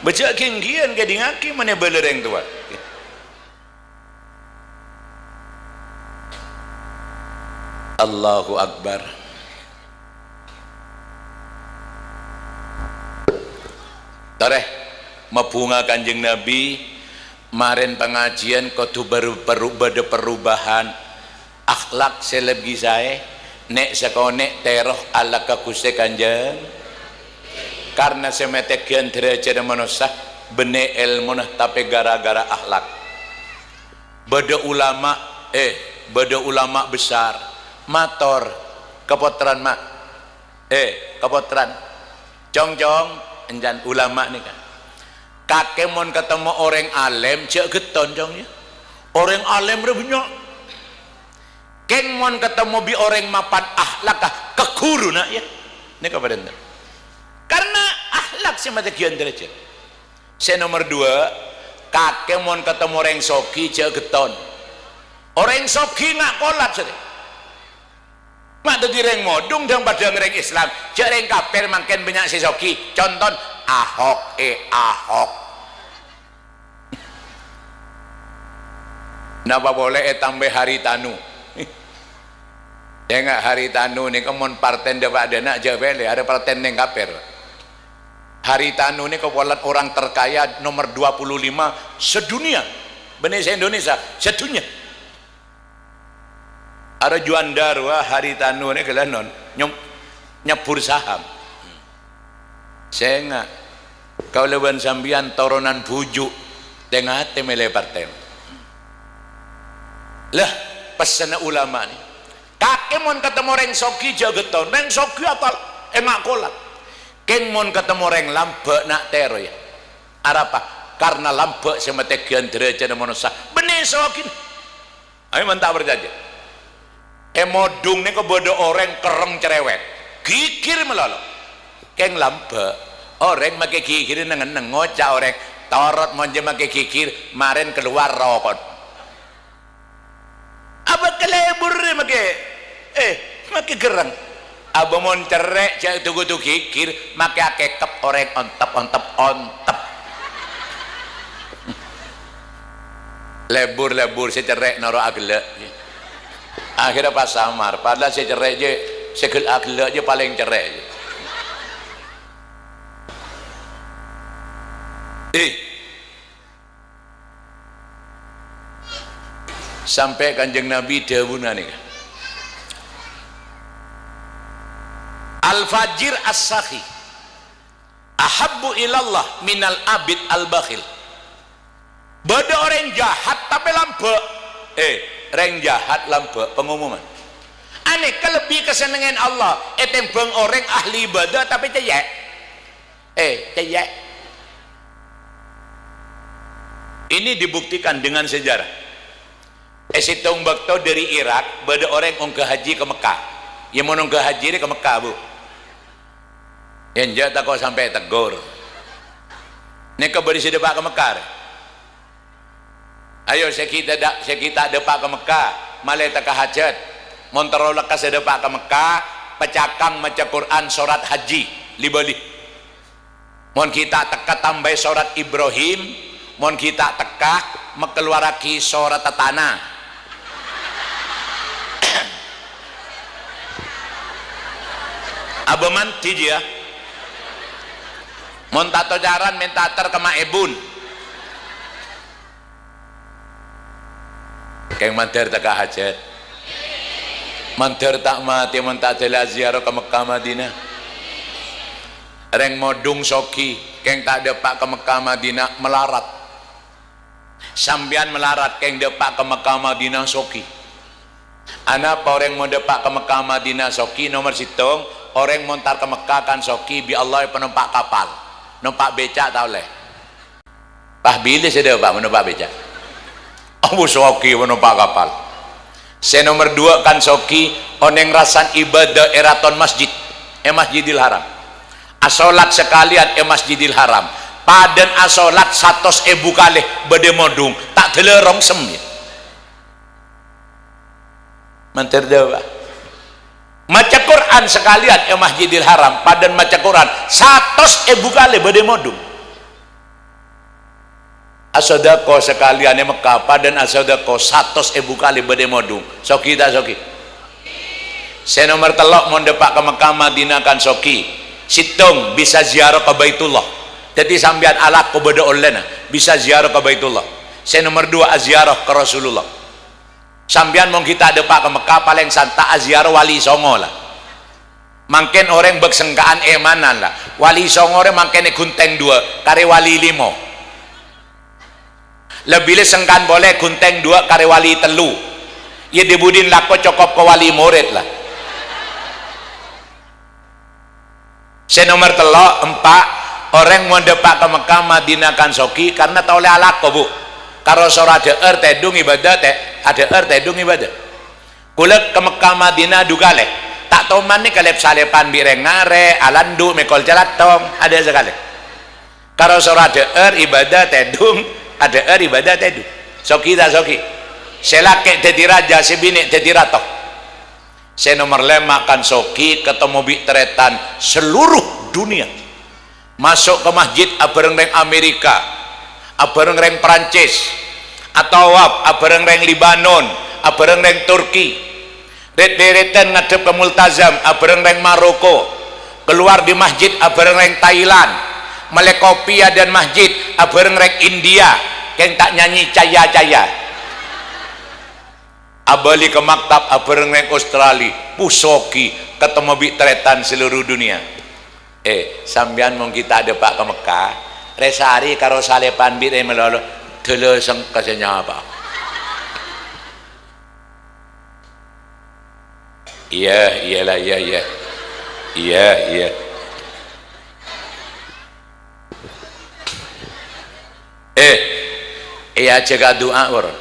bejak kinggian gading aki mana belereng tua Allahu Akbar Toreh mabunga Kanjeng Nabi maren pengajian kudu bada perubahan akhlak selebgi saya nek sekonek teroh ala kakuste Kanjeng karena semetekian derajat manusia bene ilmu nah tapi gara-gara akhlak bada ulama besar mator kepotran mak kepotran jong enjan ulama nih kan kakek mon ketemu orang alim cek geton jongnya orang alim rebunya keng mon ketemu bi orang mapan akhlak kekuru nak ya ini kepada anda karena akhlak sih mata kian derajat saya nomor 2 kakek mon ketemu orang soki cek geton orang soki nggak kolap saja mak tadi reng modung dan pada reng Islam cek reng kafir makin banyak si soki contoh Ahok Ahok napa boleh tambah Haritanu ya nggak Haritanu nih kemon parten dapat ada nak jawele ada parten yang kafir Haritanu nih kewalat orang terkaya nomor 25 sedunia benih Indonesia sedunia ada Juandar wah Haritanu nih kelanon nyebur saham saya enggak kau leban sambian toronan bujuk tengah temele partai lah pesan ulama nih kakek mon ketemu reng soki jageton reng soki atal emak kolak keng mon ketemu reng lambek nak tero ya apa karena lambek semetegian derajat manusia benih sokin ayo mantap berjaja emodung nih kebodoh orang kereng cerewet gigir melolok keng lambek orang make gigir nengen ngocak orang torot monje make gigir maren keluar rokok apa kelebur make make gereng abang mon cerek cak tugu gigir make akekep orang ontep lebur saya cerek naro aglek akhirnya pas samar padahal saya cerek je segel aglek je paling cerek je. Sampai Kanjeng Nabi dawuhna nih Al-Fajir As-Sakhi ahabbu ilallah minal abid al-bakhil bada orang jahat tapi lambek orang jahat lambek pengumuman aneh kelebih kesenangan Allah tembang orang ahli ibadah tapi ceyek ceyek ini dibuktikan dengan sejarah Esitung Bakto dari Irak bada orang ongkah haji ke Mekah yang mau ongkah haji ke Mekah bu yang jatuh kau sampai tegur ini keberi si depak ke Mekah ayo kita depak ke Mekah malai tak hajat monterolak ke depak ke Mekah pecakang maca Quran surat haji libali mon kita teka tambah surat Ibrahim mon kita teka mekeluaraki surat tanah abaman dia mon tato jaran mentater ke maebun keng manter teka hajat manter tak mati mentak ziarah ke Mekah Madinah reng modung soki keng tak depak ke Mekah Madinah melarat sambian melarat keng depak ke Mekah Madinah soki anak orang mau depak ke Mekah Madinah soki nomor situng orang montar ke Mekah kan soki bi Allah penumpak kapal numpak becak tau leh pah bilis ada pak menumpak becak oh soki menumpak kapal saya nomor 2 kan soki oneng rasan ibadah eraton masjid Masjidil Haram asolat sekalian Masjidil Haram padan asolat 100.000 kali bade modung tak telerong semnya mantir dewa maca Quran sekalian Masjidil Haram padan maca Quran 100.000 kali bade modung asodako sekalian Mekah padan asodako 100.000 kali bade modung soki tak soki saya nomor telok mau depak ke Mekah Madinah kan soki situng bisa ziarah ke Baitullah Jadi sambian alak ko beda online bisa ziarah ke Baitullah. Saya nomor 2 aziarah ke Rasulullah. Sambian mong kita ada Pak ke Mekah paling santa aziarah wali songo lah. Mangken orang bersengkaan emanan lah. Wali songo orang mangken gunteng 2 kare wali 5. Lebih le sengkan boleh gunteng 2 kare wali 3. Ya dibudin lako cokop ke wali murid lah. Saya nomor 4 orang mau depak ke Mekah Madinah kan soki karena tahu le alak ko bu. Karo sora ada tedung ibadah ada tedung ibadah. Kulek ke Mekah Madinah dugale. Tak tahu mana kalep salepan bireng ngare alandu mekol jalatong ada sekali. Karo sora ada ibadah tedung ada ibadah tedung. Soki dah soki. Selake jadi raja sebini jadi ratu. Saya nomor 5 kan soki ketemu bitretan seluruh dunia. Masuk ke masjid abareng-reng Amerika, abareng-reng Prancis, atau abareng-reng Libanon, abareng-reng Turki. Ret-retan ngadep ke Multazam abareng-reng Maroko. Keluar di masjid abareng-reng Thailand. Melekopia dan masjid abareng-reng India. Yang tak nyanyi caya-caya. Abali ke maktab abareng-reng Australia, pusoki ketemu bitretan seluruh dunia. Sambian mong kita ada Pak ke Mekah resari karo salepan bire melolo dele seng kasenya apa. Iyalah iya jaga doa orang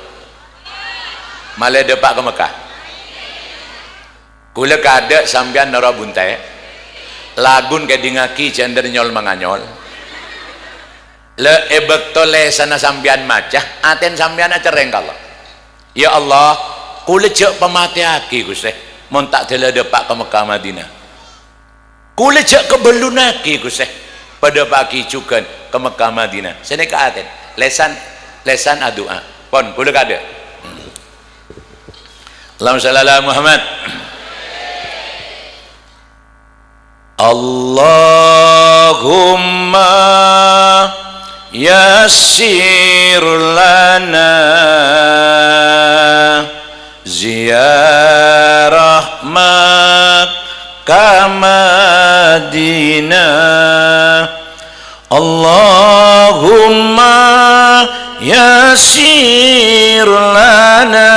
malah depak ke Mekah kula kada sambian nara buntai lagun ke dingaki jender nyol manganyol le ebektole sana sambian macah aten sambian acereng kalau ya Allah kula jek pematiaki Gusti mon tak dele depak ke Mekah Madinah kula jek kebelunaki Gusti pada pagi juga ke Mekah Madinah sini ke aten lesan adua pon kula kada Allahumma shalli ala Muhammad. Allahumma yassir lana ziyarah Makkah Madinah. Allahumma yassir lana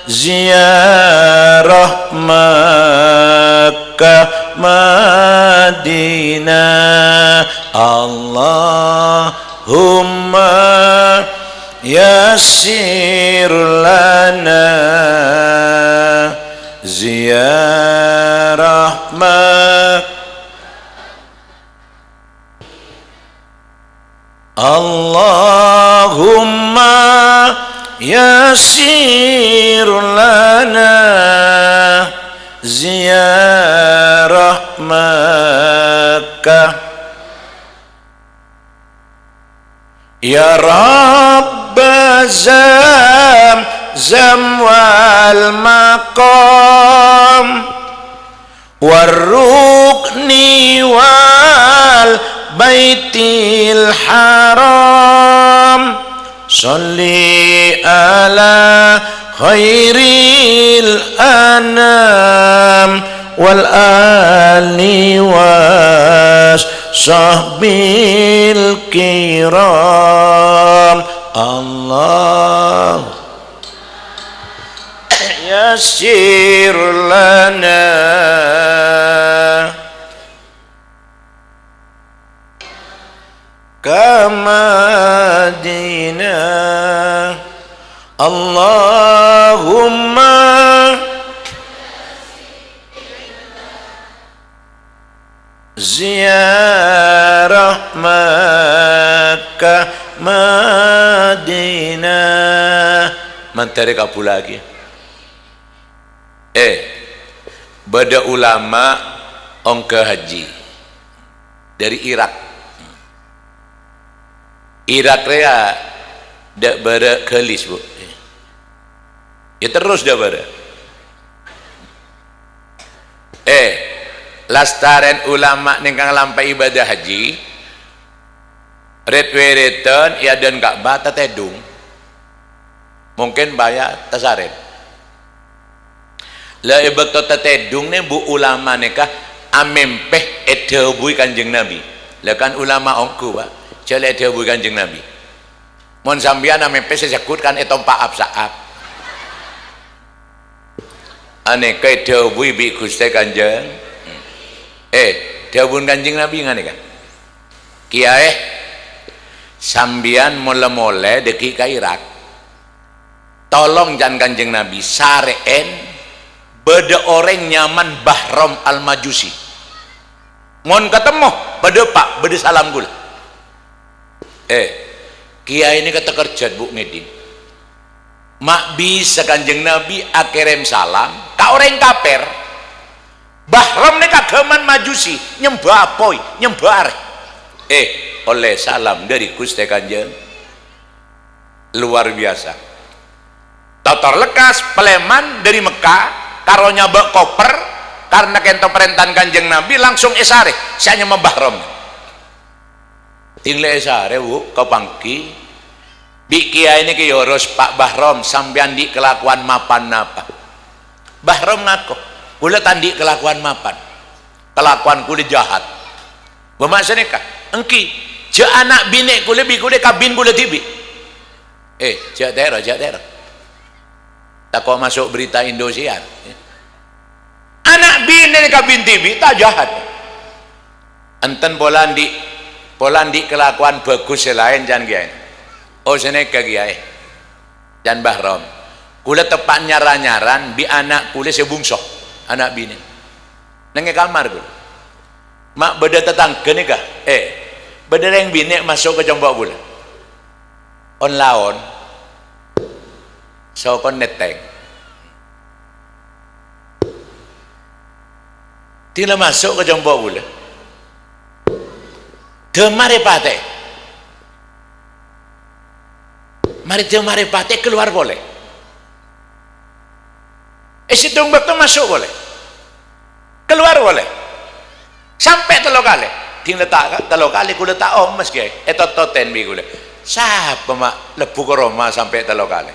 ziyarah Makkah Madinah. Allahumma yassir lana ziyarah Makkah. Allahumma yassir lana ziyarah Makkah. Ya Rabb Zamzam wal maqam warrukni wal baitil haram. Salli ala khairil anam wal ali was sahbil kiram. Allah yassir lana Madinah. Allahumma ziyarah Makkah Madinah. Menteri kabul lagi. Bada ulama ongke haji dari Irak. Irak rea dak bara kelis bu ya terus dak bara lastaren ulama ning kang lampah ibadah haji red return ya dan Ka'bah tetedung mungkin bayar tasaren lah betul tetedung ne bu ulama nikah amempeh edebui kanjeng Nabi lah kan ulama ongku pak cele edebui kanjeng Nabi mon sambian amempeh sesekut kan etompa saap ane kai edebui bi Gusti kanjeng edebun kanjeng Nabi ngane kan kiai sambian mole-mole deki ka Irak tolong jangan kanjeng Nabi sareen beda orang nyaman Bahram al-Majusi mon ketemu beda pak beda salam gula kiai ini kata kerja bu ngedin mak bisa kanjeng Nabi akhirem salam ka orang kaper Bahram ini kagaman Majusi nyembah apoi nyembah areh oleh salam dari Gusti Kanjeng luar biasa totor lekas peleman dari Mekah karonya bak koper karena kento perintahan Kanjeng Nabi langsung esare saya nyembah Bahram tinggal esare bu kau pangki di kiai ini kiyoros Pak Bahram sambian di kelakuan mapan apa Bahram ngaku kula tandi kelakuan mapan kelakuan kula jahat bermaksud nikah engki je anak bini kule bi kule kabin kule tibi jak daerah tak kok masuk berita Indosiar anak bini kabin tibi tak jahat enten Polandi kelakuan bagus selain jangan kiai seneka kiai dan Bahram kule tepat nyaran bi anak kule sebungso anak bini nenge kamar kule mak beda tetangga nih kah beda yang bini masuk ke jombok gula on laon so kon neteng tinggal masuk ke jombok gula demare pate keluar boleh situng waktu masuk boleh keluar boleh sampai telok kali tinggal tak telok kali kuda tak mas kiai toten bi kuda siapa mak lebu ke Roma sampai telok kali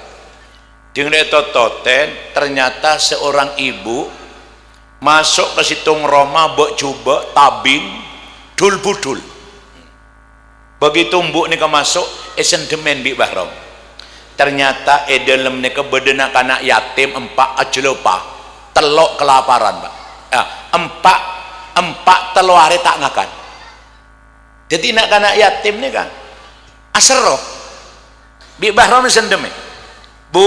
tinggal toten ternyata seorang ibu masuk ke situng Roma bok coba tabing dul budul begitu mbuk nih masuk sendemen bi Bahram ternyata dalam nih bedena anak yatim empat ajlopa telok kelaparan pak empat telur hari tak ngakan jadi nak anak yatim ni kan asero bi Bahram sendeme bu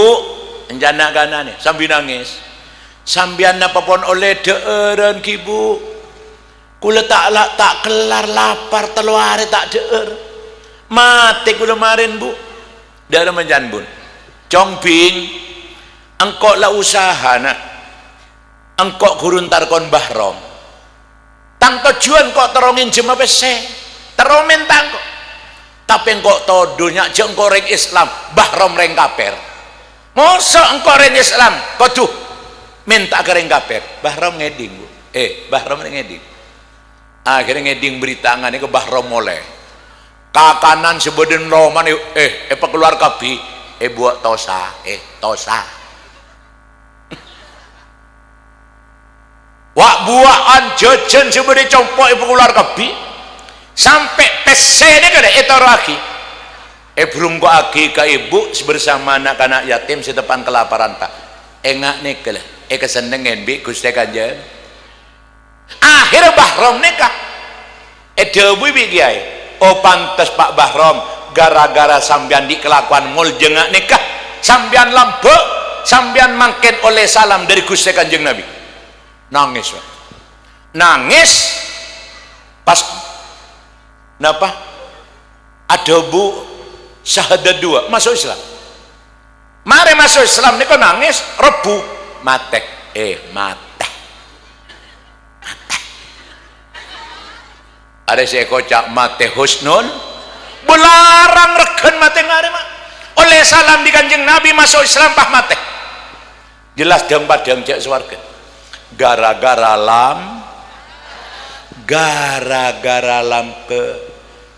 enjana kana ni sambil nangis sambian apapun oleh deeran kibu kula tak kelar lapar telur hari tak deer mati kula marin bu dalam menjanbun congbing engkau lah usaha nak engkau guruntar kon Bahram tang tujuan kok terongin jema pese teromen tang kok tapi kok todonya jeng koreng Islam Bahram reng kaper mosok engkau reng Islam kok tuh minta ke reng kaper Bahram ngeding bu Bahram ngeding akhirnya ngeding berita ngane ke Bahram mulai kakanan sebeden roman apa keluar kapi buat tosa wak buaan jajan sebede compok ibu keluar kapi sampai pese ini kada itu lagi belum kok agi ke ibu bersama anak-anak yatim setepan kelaparan pak engak nih kele kesenengan bi Gusti Kanjeng akhirnya Bahram nikah debu bi kiai pantes Pak Bahram gara-gara sambian di kelakuan mul jengak nikah sambian lambek sambian mangken oleh salam dari Gusti Kanjeng Nabi nangis Pak. Nangis pas napa ada bu syahadat dua masuk Islam mari masuk Islam ini kok nangis rebu matek ada saya kocak mate husnul belarang regen mate ngare mak oleh salam di Kanjeng Nabi masuk Islam pah mate jelas deng padang cek swarga gara-gara lam ke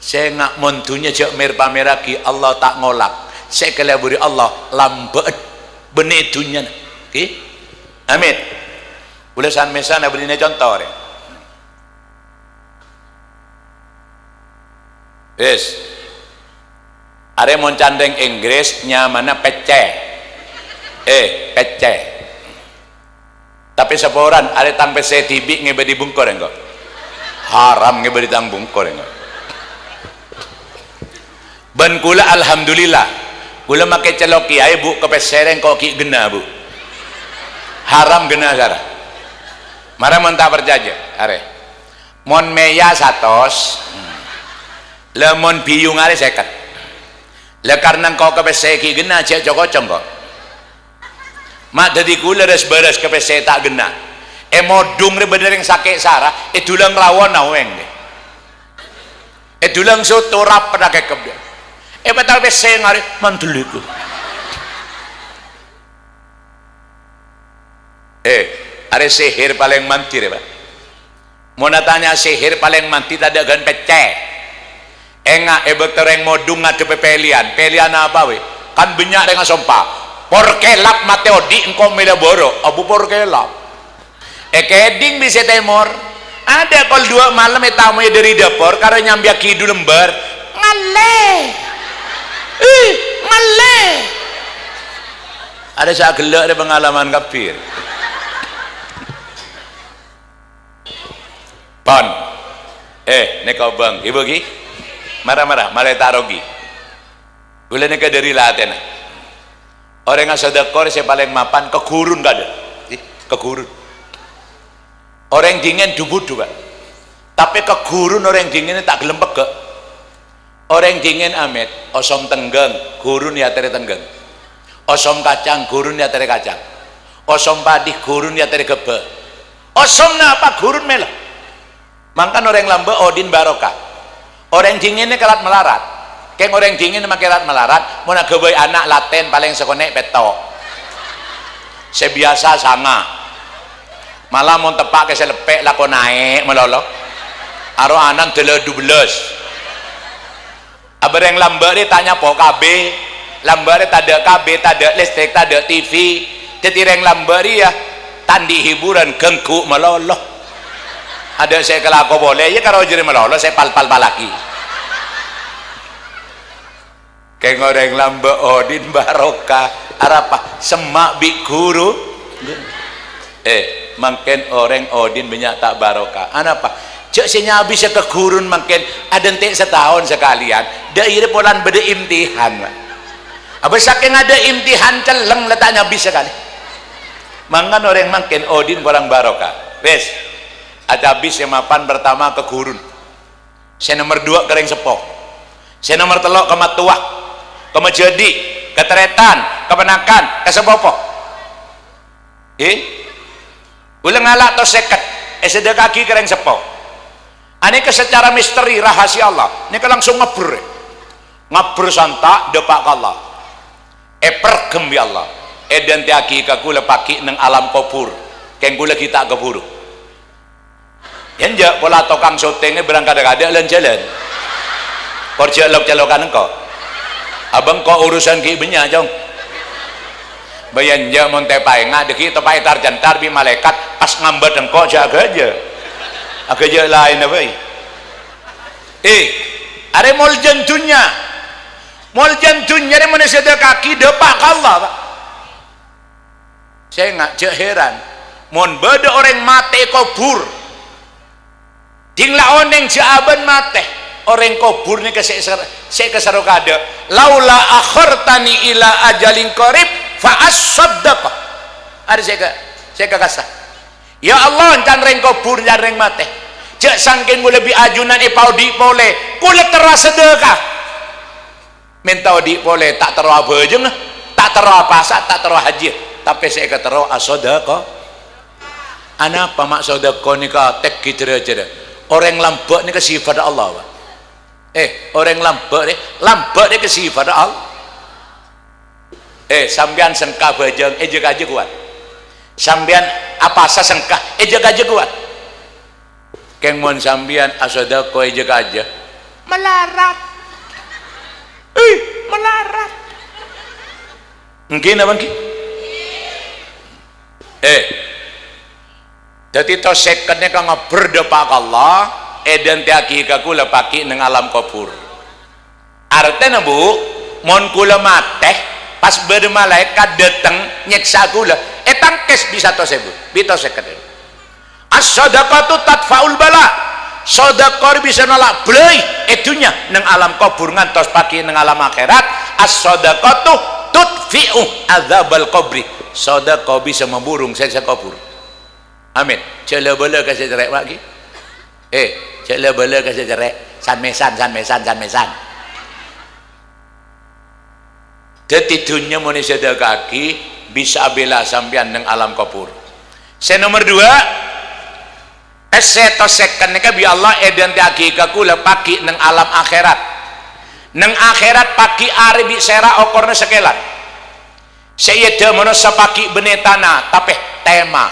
saya ngak montunya cek mir pameraki Allah tak ngolak saya kelaburi Allah lambat benih dunia oke amin ulasan mesana berinya contoh ya yes are mon candeng Inggris nyamana pece pece tapi seporan are tang pece tibi ngebe di bungkor enggak haram ngebe di tang bungkor enggak ban kula alhamdulillah kula make celok kiai bu kepesereng kok ki gena bu haram gena sara mara mon tak percaya are mon meya 100 lemon biyung are 50 le karena kau kepese ki gena cek cokocong kok mak dadi kula res beres kepese tak gena modung re bener yang sakit sara dulang rawon aweng dulang soto rap pada kekep dia betal pese ngari mantuliku ada sihir paling manti ya Pak mau tanya sihir paling manti tak ada gan pece enggak tereng modung ngade pelian apa we kan banyak dengan sompa porkelap mateodi engkau mila boro abu porkelap keding bisa temor ada kol 2 malam tamu dari dapur karena nyambi kidu lembar ngale ada saya gelak ada pengalaman kafir pon neka bang ibu ki marah-marah malah tarogi gula neka dari laten orang yang sedekor saya paling mapan kegurun gak ada kegurun orang dingin dubudu Pak tapi kegurun orang dingin tak gelem pegek orang dingin amit osom tenggeng gurun ya tere tenggeng osom kacang gurun ya tere kacang osom padi gurun ya tere gebe osom apa gurun melo mangkan orang lambe odin barokah orang dingin ini kelat melarat keng orang dingin makin kelat melarat mau nak gebe anak laten paling sekonek petok sebiasa sama malah mau tepak ke selepek lako naik melolo aro anak 12 abareng lambar tanya po KB lambar tak ada KB tak ada listrik tak ada TV tetireng lambar ya tandi hiburan gengku meloloh ada saya kelako boleh ya kalau jadi meloloh saya pal-pal balaki kayak ngoreng lambar odin barokah arapa semak bik guru makin orang odin banyak tak barokah anapa cek sinya habis ke gurun makin ada entek setahun sekalian daerah polan beda imtihan apa saking ada imtihan celeng letaknya bisa sekali mangan orang makin odin kurang barokah wes ada habis yang mapan pertama ke gurun saya nomor 2 kering sepok saya nomor 3 ke matuah ke majedi ke teretan ke penakan ke sepopo ulang ngalak atau seket sedek kaki kering sepok ini secara misteri rahasia Allah ini langsung ngebur santak depak Allah pergem ya Allah dan tiaki kakula paki neng alam kubur keng kula kita keburu yang jak pola tokang syutingnya berangkat ada lan jalan korja lok-jalokan engkau abang kau urusan ki benya jong bayan ja monte pai ngadeki tepai tarjantar bi malaikat pas ngambat engkau jaga aja agak lain apa ada mol jantunya ada mana sedek kaki depak Allah Pak saya nggak cek heran mon beda orang mate kubur tinglah oneng jaban mate orang kubur ni saya keseru kada laula akhartani ila ajalin qarib fa as-saddaqa ada saya kasah ya Allah encan reng kubur encan reng mate cek sangking gue lebih ajunan ipau di pole kulit teras sedekah minta di pole tak teru apa aja tak teru apa saat tak teru haji tapi saya keteru asodako anapa mak sodako ni ka tek gitu aja orang lambat ni ke sifat Allah Pak orang lambat ni ke sifat Allah sambian sengkah bajang jaga aja kuat sambian apa asa sengkah jaga aja kuat keng mon sambian asodako jaga aja melarat. Melarat. Mungkin apa mungkin? Jadi to secondnya kang berdepak Allah, edan tiaki kula paki neng alam kubur. Artinya bu, mon kula mateh pas bermalaikat datang nyeksa kula, tangkes bisa to sebut, bito second. As-sadaqatu tadfaul bala. Sedekah bisa nolak belai itunya neng alam kubur ngantos paki neng alam akhirat. As-sadaqatu tudfi'u adzabal qabri. Sedekah bisa memburung siksa kubur. Amin. Cela bala kasih cerek lagi. Cela bala kasih cerek. San mesan. Tetitunya manusia kaki bisa bela sampean neng alam kubur. Saya nomor 2. Seto second nika bi Allah edan tiaki kula paki neng alam akhirat. Neng akhirat paki are bi sera okorna sekelan. Saya demono sapaki benetana tapi tema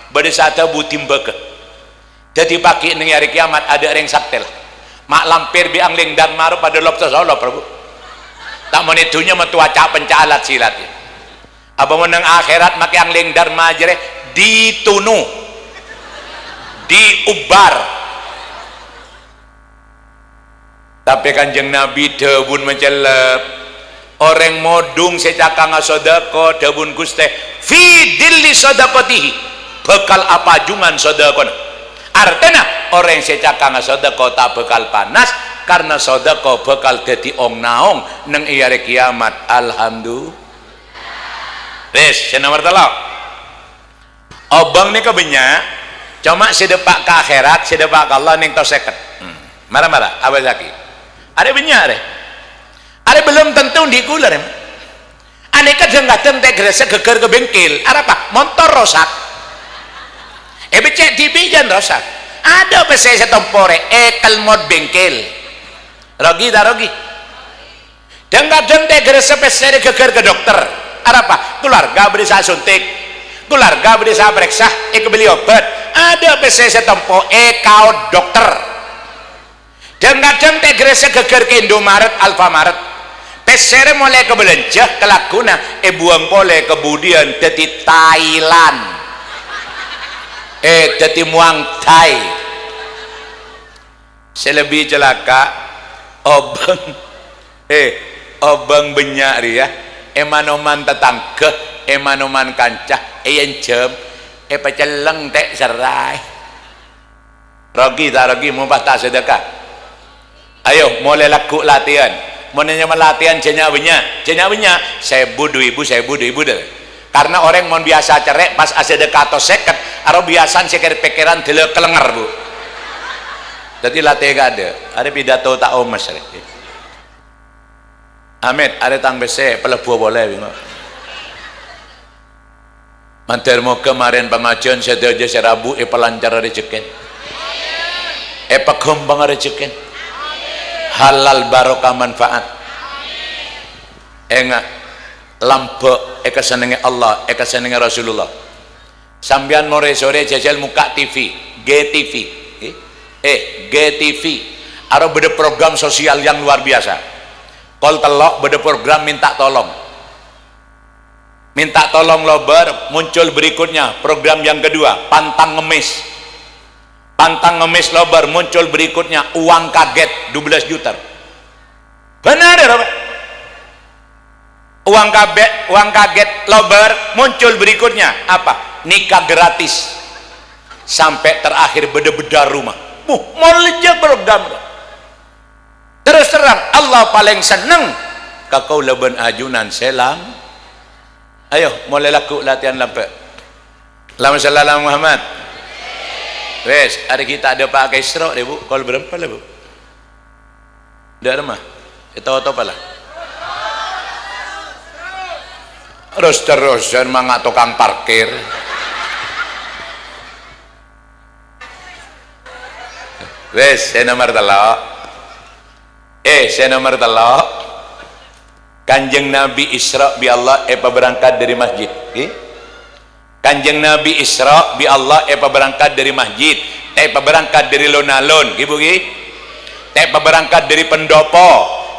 bade sata butim beke. Jadi paki neng hari kiamat ada ring saktel. Mak lampir bi angling dan maru pada lobster Allah Prabu. Tak menitunya metuaca pencalat silat. Apa meneng akhirat make angling dharma jere ditunu diubar. Tapi kanjeng Nabi debun mencelep orang modung secaka ngasodako debun guste fi dilli sodakotihi bekal apa jungan sodakona. Artinya orang secaka ngasodako tak bekal panas karena sodako bekal dadi ong naong neng iyare kiamat. Alhamdulillah. Wes nomor 3 obang nih kebenyak cuma sedepak ke akhirat sedepak ke Allah ning to seket. Marah-marah apa lagi ada benyar ada belum tentu di kula ane kadang-kadang teh gresek geger ke bengkel apa motor rosak becek TV jan rosak ada PC setempore kelmod bengkel rogi kadang-kadang teh gresek PC geger ke dokter apa keluarga berisa suntik keluarga berisa periksa kebeli obat ada PC setempo kaot dokter dan kadang teh gresek geger ke Indomaret Alfamaret PC mulai kebelenjah kelakuna buang pole kemudian dadi Thailand dadi muang Thai selebih celaka obeng obeng benyak ria emanoman tetangga emanoman kancah yang jam peceleng tek serai rogi mau patah sedekah. Ayo mulai laku latihan menanya latihan jenyawinya saya budu ibu deh. Karena orang mau biasa cerek pas sedekah atau seket aro biasan sekir pikiran dele kelenger bu. Jadi latihan ada pidato tak omes. Amin ada tang bese pelebu boleh mantir mau kemarin pengajian sedaja serabu pelancar rezekin pekembang rezekin halal barokah manfaat enggak lampu kesenenge Allah kesenenge Rasulullah sambian more sore jajal muka TV GTV GTV ada beda program sosial yang luar biasa. Kol telok beda program minta tolong lobar muncul berikutnya program yang kedua pantang ngemis lobar muncul berikutnya uang kaget 12 juta benar ya uang kaget lobar muncul berikutnya apa nikah gratis sampai terakhir beda-beda rumah mau leja program terus terang Allah paling seneng kakau leben ajunan selam. Ayo mulai laku latihan lampe Allahumma shalli ala Muhammad. Wes hari kita ada pakai stroke deh bu kalau berapa lah bu udah mah itu apa lah terus mangak tukang parkir wes saya nomor telok saya nomor telok Kanjeng Nabi Isra bi Allah berangkat dari masjid Kanjeng Nabi Isra bi Allah berangkat dari masjid berangkat dari lonalon ibu tek berangkat dari pendopo,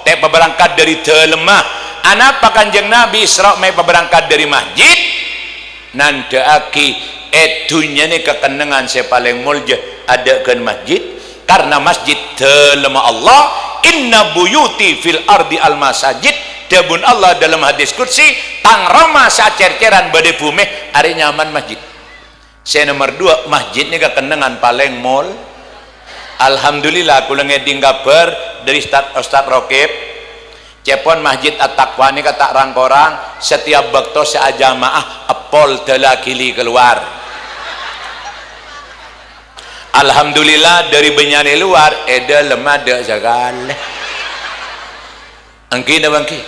tek berangkat dari telemah. Anapa Kanjeng Nabi Isra mai berangkat dari masjid nandaaki etunya ni kekenangan saya paling mulja ada kan masjid, karena masjid telemah Allah, inna buyuti fil ardi al masajid, dabun Allah dalam hadis kursi tang rama sacer-ceran bade bumi ari nyaman masjid. Saya nomor 2 masjid ni kekenangan paling mul. Alhamdulillah aku ngeding kabar dari Ustaz Rokib cepon masjid At-Taqwa ni kata rangkorang setiap waktu seajamaah apol telakili keluar. Alhamdulillah dari benyani luar eda lemada segala angki dah bangki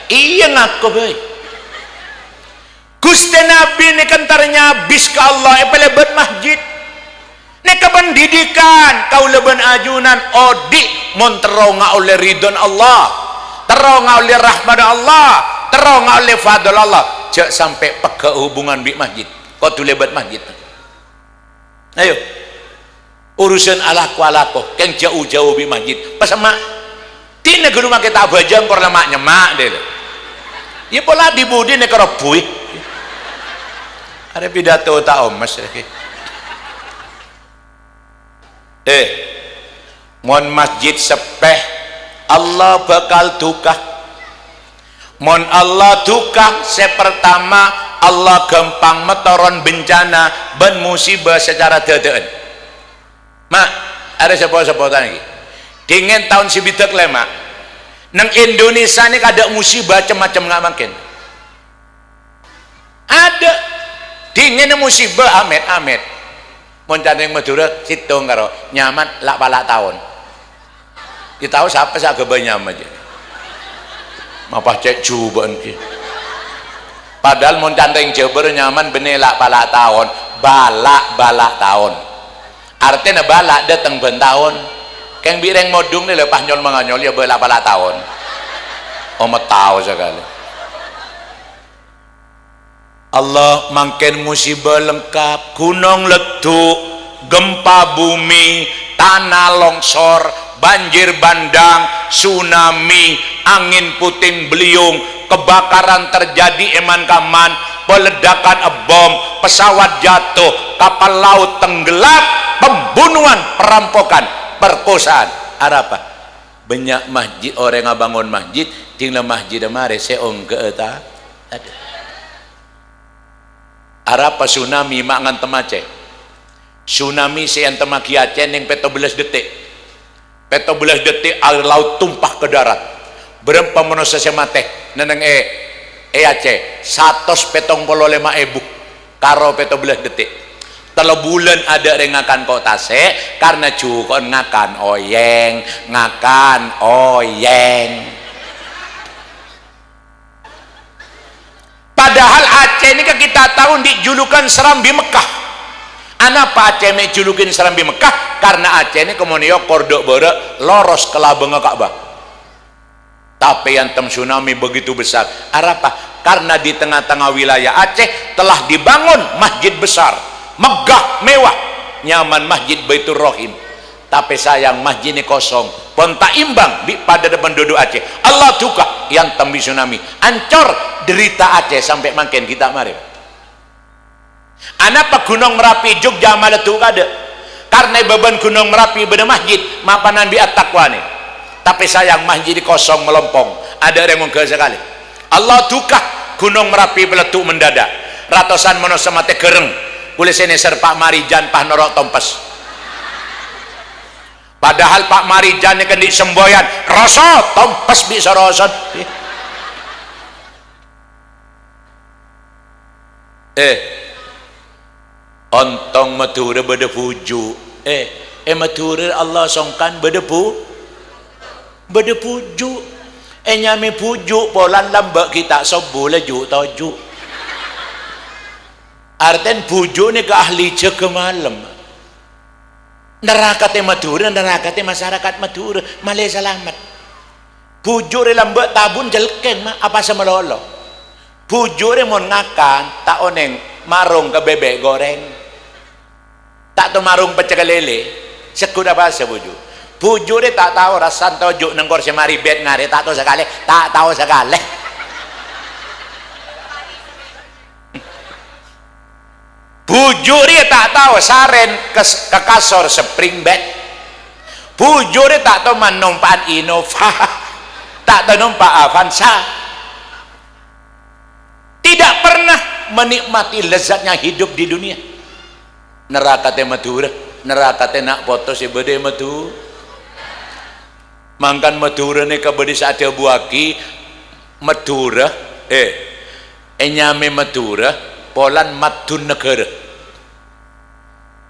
iya ngaku baik Gusti Nabi ni kentarnya habis ke Allah pelebat masjid ni kependidikan kau leban ajunan odi mon teronga oleh ridon Allah, teronga oleh rahmat Allah, teronga oleh fadl Allah, cek sampai peka hubungan bi masjid kau tu lebat masjid. Ayo urusan alaku keng jauh-jauh bi masjid pasama tina guru make tak bajang kor lemak nyemak deh ya pola dibudi ne kerobui ada pidato tak omas mon masjid sepeh Allah bakal tukah mon Allah tukah sepertama Allah gampang metoron bencana ben musibah secara dadaan mak ada siapa-siapa lagi dingin tahun sibidak lema nang Indonesia ini ada musibah macam-macam nggak makin ada dingin musibah amet moncane Madura situng karo nyaman lak palak tahun kita tahu siapa sak gebanyam aja mapah cek juban ki padahal moncane Jabar nyaman benelak palak tahun balak tahun artinya balak datang ben tahun keng bireng modung ni lepas nyol menganyol ya balak palak tahun tahu sekali Allah mangken musibah lengkap gunung letuk gempa bumi tanah longsor banjir bandang tsunami angin puting beliung kebakaran terjadi eman kaman peledakan bom pesawat jatuh kapal laut tenggelam pembunuhan perampokan perkosaan apa banyak masjid orang ngabangun masjid tinggal masjid amare seong ke eta arapa tsunami mangan temace tsunami sean temaki Aceh ning 17 detik air laut tumpah ke darat berempa manusia mate neneng Aceh 175.000 karo 17 detik telo bulan ada rengakan kota se karena cukon ngakan oyeng padahal Aceh ini kita tahu dijulukan Serambi Mekah. Anapa Aceh ini julukin Serambi Mekah? Karena Aceh ini kemonio kordok bere loros ke labeng Ka'bah. Tapi yang tsunami begitu besar. Apa? Karena di tengah-tengah wilayah Aceh telah dibangun masjid besar, megah, mewah, nyaman masjid Baitur Rahim. Tapi sayang masjid ini kosong, pun tak imbang pada depan duduk Aceh. Allah duka yang tembi tsunami, ancor derita Aceh sampai makin kita mari. Anapa Gunung Merapi Jogja Maletu kada? Karena beban Gunung Merapi beda masjid, mapanan bi At-Taqwa nih. Tapi sayang masjid kosong melompong, ada yang mungkin sekali. Allah duka Gunung Merapi meletup mendadak. Ratusan manusia mati gereng. Kulis ini serpak Marijan pah norok tompes. Padahal Pak Marijan ini kan di semboyan rosot tompes bisa rosot ontong Madura beda puju Madura Allah songkan beda puju nyami puju polan lambak kita sobo laju toju arten puju ni ke ahli cek malam neraka Madura, neraka masyarakat Madura, malai selamat. Bujur lambak tabun jelkeng mah apa semelolo. Bujur mon ngakan tak oneng marung ke bebek goreng. Tak tu marung pecel lele. Sekut apa sebujur. bujure tak tahu rasan tojuk nang kursi maribet ngare tak tahu sekali bujure tak tahu saren ke kasur spring bed, bujure tak tahu manumpaan Innova tak tahu numpak Avanza, tidak pernah menikmati lezatnya hidup di dunia. Neraka teh Madura, neraka teh nak foto si bede Madura, mangkan Madura ni kabedi saat dia buaki Madura enyame Madura polan matun negara,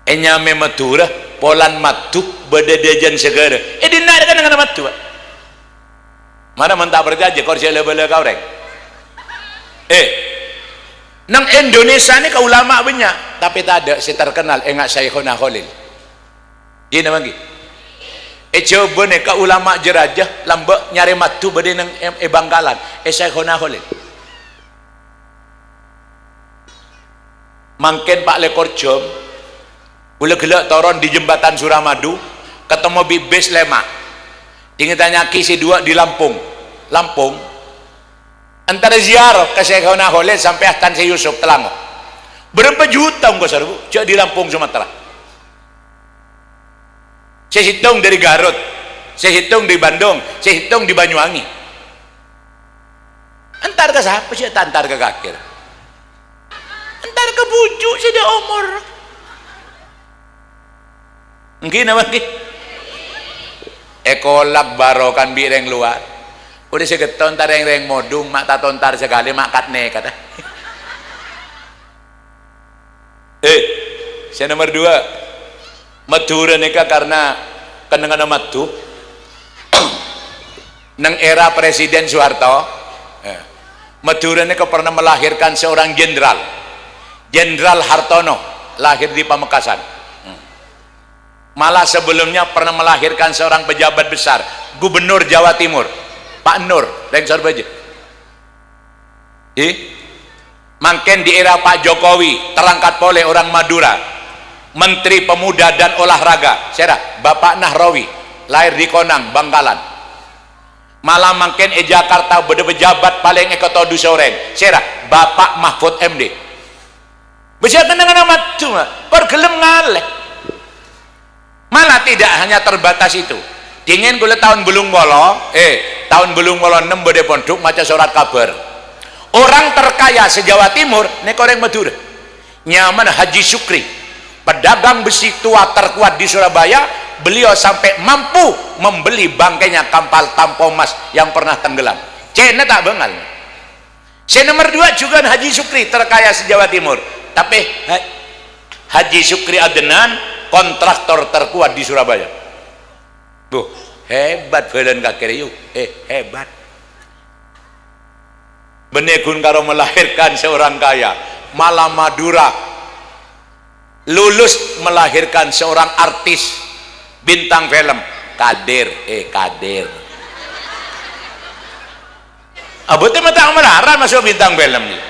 enyame Madura polan matu bededejan segera dinarkan dengan matu mana mentah berjaja korsi lebele kau rek nang Indonesia ni kau ulama banyak tapi tak ada si terkenal enggak Syekhona Khalil ini namanya coba ni kau ulama jerajah lambak nyari matu bade nang Bangkalan Syekhona Khalil mangken Pak Lekor Jom boleh gelak toron di jembatan Suramadu ketemu bibis lemak ingin tanya kisi dua di Lampung antara ziarah ke Syekhona Khalil sampai Tan Syekh Yusuf Telangok berapa juta engkau serbu cak di Lampung Sumatera. Saya hitung dari Garut, saya hitung di Bandung, saya hitung di Banyuwangi. Antar ke siapa sih? Antar ke kakir, antar ke bujuk sih dia umur mungkin apa mungkin ekolak barokan bireng luar udah segeton tar reng modung mak tatontar sekali mak katne kata saya nomor 2 Madura nikah karena kenangan matu nang era Presiden Soeharto Madura nikah pernah melahirkan seorang Jenderal Hartono lahir di Pamekasan. Malah sebelumnya pernah melahirkan seorang pejabat besar, Gubernur Jawa Timur, Pak Nur Reng Sorbaja. Mungkin di era Pak Jokowi terangkat oleh orang Madura, Menteri Pemuda dan Olahraga, Serah Bapak Nahrawi, lahir di Konang, Bangkalan. Malah mungkin Jakarta beda pejabat paling ekotodu soreng, Serah Bapak Mahfud MD. Bisa dengan amat cuma pergelem ngaleh. Malah tidak hanya terbatas itu. Dingin gula tahun belum bolong, tahun belum bolong 6 bede pondok maca surat kabar. Orang terkaya se-Jawa Timur nek orang Madura. Nyaman Haji Sukri, pedagang besi tua terkuat di Surabaya, beliau sampai mampu membeli bangkainya kapal Tampomas yang pernah tenggelam. Cina tak bengal. Nomor 2 juga Haji Sukri terkaya se-Jawa Timur. Tapi Haji Sukri Adnan kontraktor terkuat di Surabaya. Hebat velen kakek yuk. Hebat. Benekun karo melahirkan seorang kaya, malah Madura lulus melahirkan seorang artis bintang film Kadir. Abotnya matang melarang masuk bintang film nih.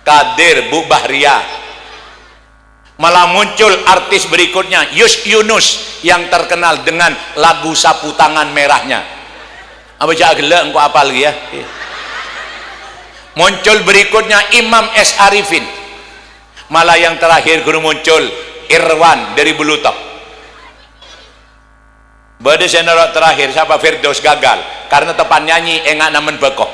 Kadir Bu Bahria. Malah muncul artis berikutnya Yunus yang terkenal dengan lagu Sapu Tangan Merahnya. Apa jagela engkau apal lagi ya? Muncul berikutnya Imam S. Arifin. Malah yang terakhir guru muncul Irwan dari Bulutok. Bade senorok terakhir siapa Firdaus gagal karena tepan nyanyi enggak namen bekoh.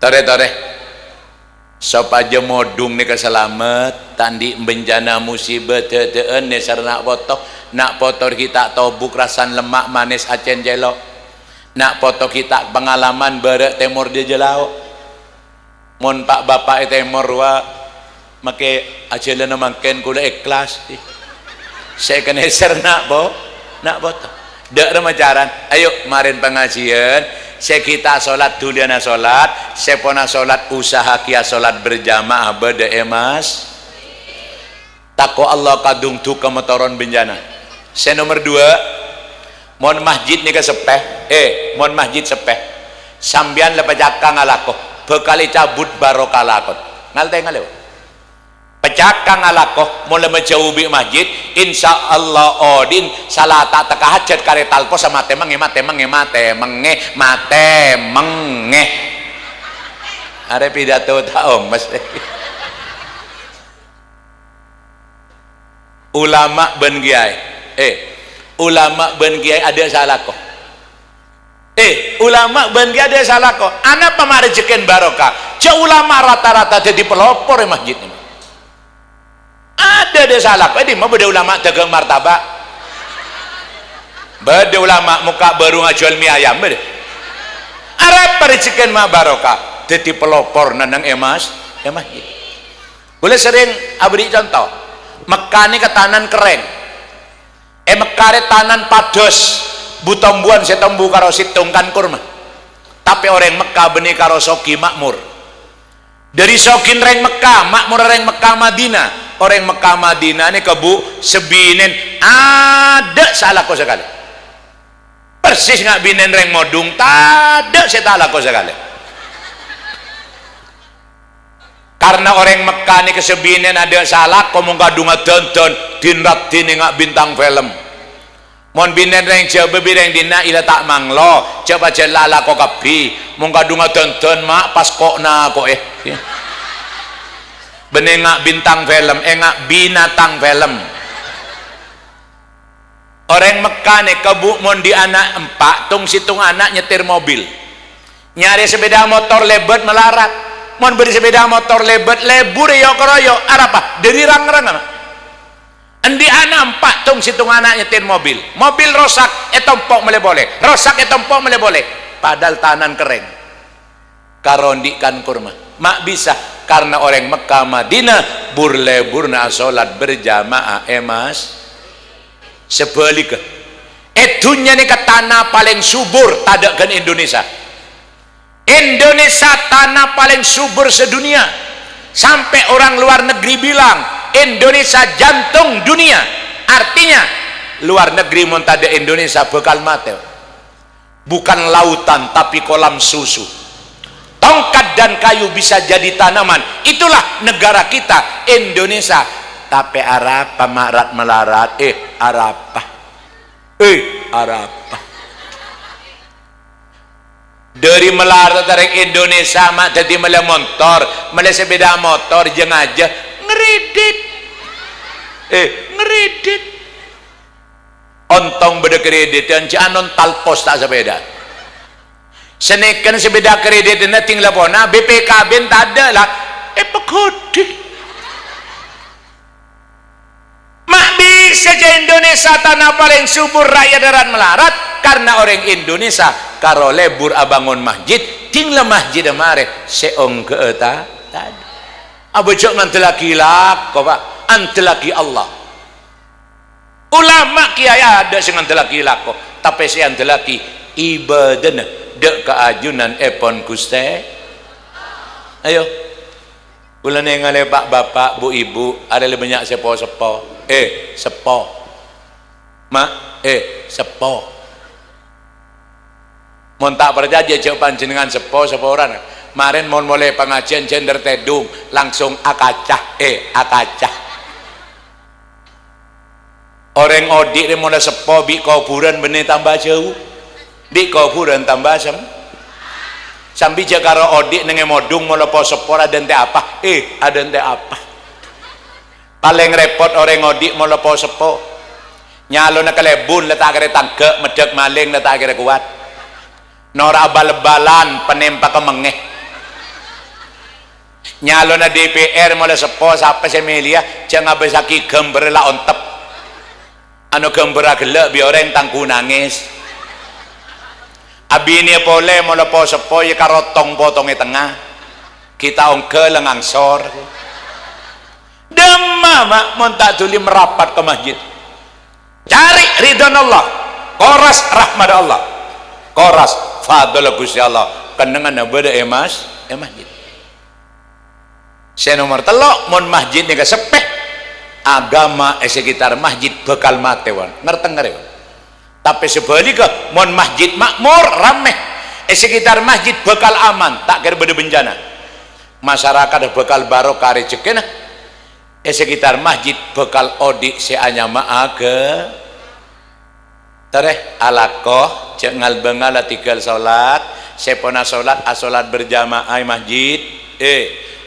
Tore sop aja modung nih keselamat tandi bencana musibah teteen nih sarana nak foto kita tobuk rasan lemak manis acen jelok nak foto kita pengalaman barek temur di jelau mon pak bapak temur wa make ajelan mangken kula ikhlas saya kena sernak nak foto dak remajaran ayo marin pengajian saya kita sholat duliana sholat sepona sholat usaha kia sholat berjamaah beda emas tako Allah kadung tu kemetoron bencana. Saya nomor 2 mohon masjid nih ke sepeh mohon masjid sepeh sambian lepas jaka ngalako bekali cabut barokalakot ngalte ngalew pecakang alakoh mulai menjauhi masjid insyaallah odin salata teka hajat kare talpo sama mate menge ada pidato tahu mas ulama ben kiai ulama ben kiai ada salah kok ulama ben kiai ada salah kok anak pamarejekin barokah ce ulama rata-rata jadi pelopor masjid ini ada salah kok ini mah beda ulama dagang martabak beda ulama muka baru ngajual mie ayam beda arep parejekin mah barokah jadi pelopor nanang masjid boleh sering abdi contoh Mekah ini ketanan kering Mekah tanan pados butombuan setombu karo situngkan kurma tapi orang Mekah benih karo soki makmur dari sokin reng Mekah makmur reng Mekah Madinah orang Mekah Madinah ini kebu sebinen ada salah kau sekali persis nggak binen reng modung tak salah kau sekali karena orang Mekah ini kesebinan ada salah kamu gadunga tonton dinrat dini ngak bintang film mon binen reng coba bireng dina ila tak manglo coba jelala kok kapi mon gadunga tonton mak pas kok na kok bener ngak bintang film ngak binatang film orang Mekah nih kebu mon di anak empat tung situng anak nyetir mobil nyari sepeda motor lebat melarat mon beri sepeda motor lebet lebur yo keroyo apa dari rang-rang endi anak empat tung situng anak nyetir mobil rosaketompok boleh rosak etompok boleh padahal tanan kering karondikan kurma mak bisa karena orang Mekah Madinah burleburna sholat berjamaah emas sebaliknya dunia ini ke tanah paling subur tadakan Indonesia tanah paling subur sedunia sampai orang luar negeri bilang Indonesia jantung dunia artinya luar negeri montada Indonesia bekal mati bukan lautan tapi kolam susu tongkat dan kayu bisa jadi tanaman itulah negara kita Indonesia tapi arapa marat melarat arapa dari melarat dari Indonesia mak jadi mele motor mele sepeda motor jeng aja ngeredit ontong beda kredit dan canon talpos tak sepeda senekan sepeda kredit dan tinggal pona BPKB tak ada lah pekodi mak bisa aja Indonesia tanah paling subur rakyat darat melarat karena orang Indonesia karo lebur abangun masjid tinggal masjid amare seong ke eta tadi abojok ngantelaki lak kok Pak antelaki Allah ulama kiai ada sing ngantelaki lak kok tapi si antelaki ibadah dek keajunan epon Guste ayo bulan yang ngale Pak Bapak Bu Ibu ada lebih banyak sepo sepo mak sepo mon tak percaya jauh panjenengan sepo orang kemarin mon mulai pengajian gender tedung langsung akacah orang odik ni mulai sepo bi kuburan benih tambah jauh bi kuburan tambah sambil jaga odik nengen modung mulai po sepo ada ente apa ada ente apa paling repot orang odik mulai po sepo nyalo nak kelebun letak kere tangke medek maling letak kere kuat nora bal-balan penempa kemengeh nyalo na DPR mulai sepo sampai semelia jangan besaki gambar lah ontep anu gambar gelak biar orang tangku nangis abi ini boleh mulai po sepo ya karotong potongnya tengah kita ongke lengang sor demam mak montak tuli merapat ke masjid cari ridwan Allah koras rahmat Allah koras fadl Gusti Allah kenangan beda masjid saya nomor telok mon masjid ni kesepeh agama sekitar masjid bekal matewan ngerti tapi sebaliknya mon masjid makmur rameh sekitar masjid bekal aman tak kira beda bencana masyarakat bekal barokah rezeki nah sekitar masjid bekal odik seanyama ke tereh alakoh cengal bengal tinggal salat sepona salat asolat berjamaah masjid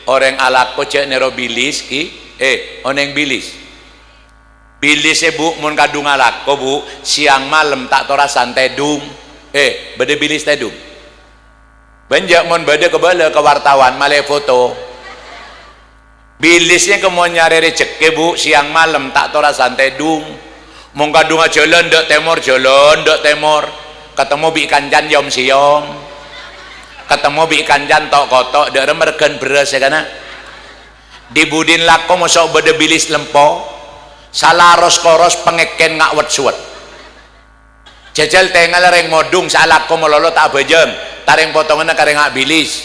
orang alakoh cek nero bilis ki oneng bilis bu mun kadung alakoh bu siang malam tak tora santai dung bede bilis tedung benjak mun bede kebala ke wartawan male foto bilisnya ke mau nyari rezeki bu siang malam tak tora santai dung mau kadung jalan dek temor ketemu bi kanjan yom siom ketemu bi kanjan tok kotok dek remerken beres ya kana dibudin lako mosok bede bilis lempo salah koros pengeken ngak wet suwet jajal tengal reng modung salah ko mololo tak bejeng tareng potongan kareng ngak bilis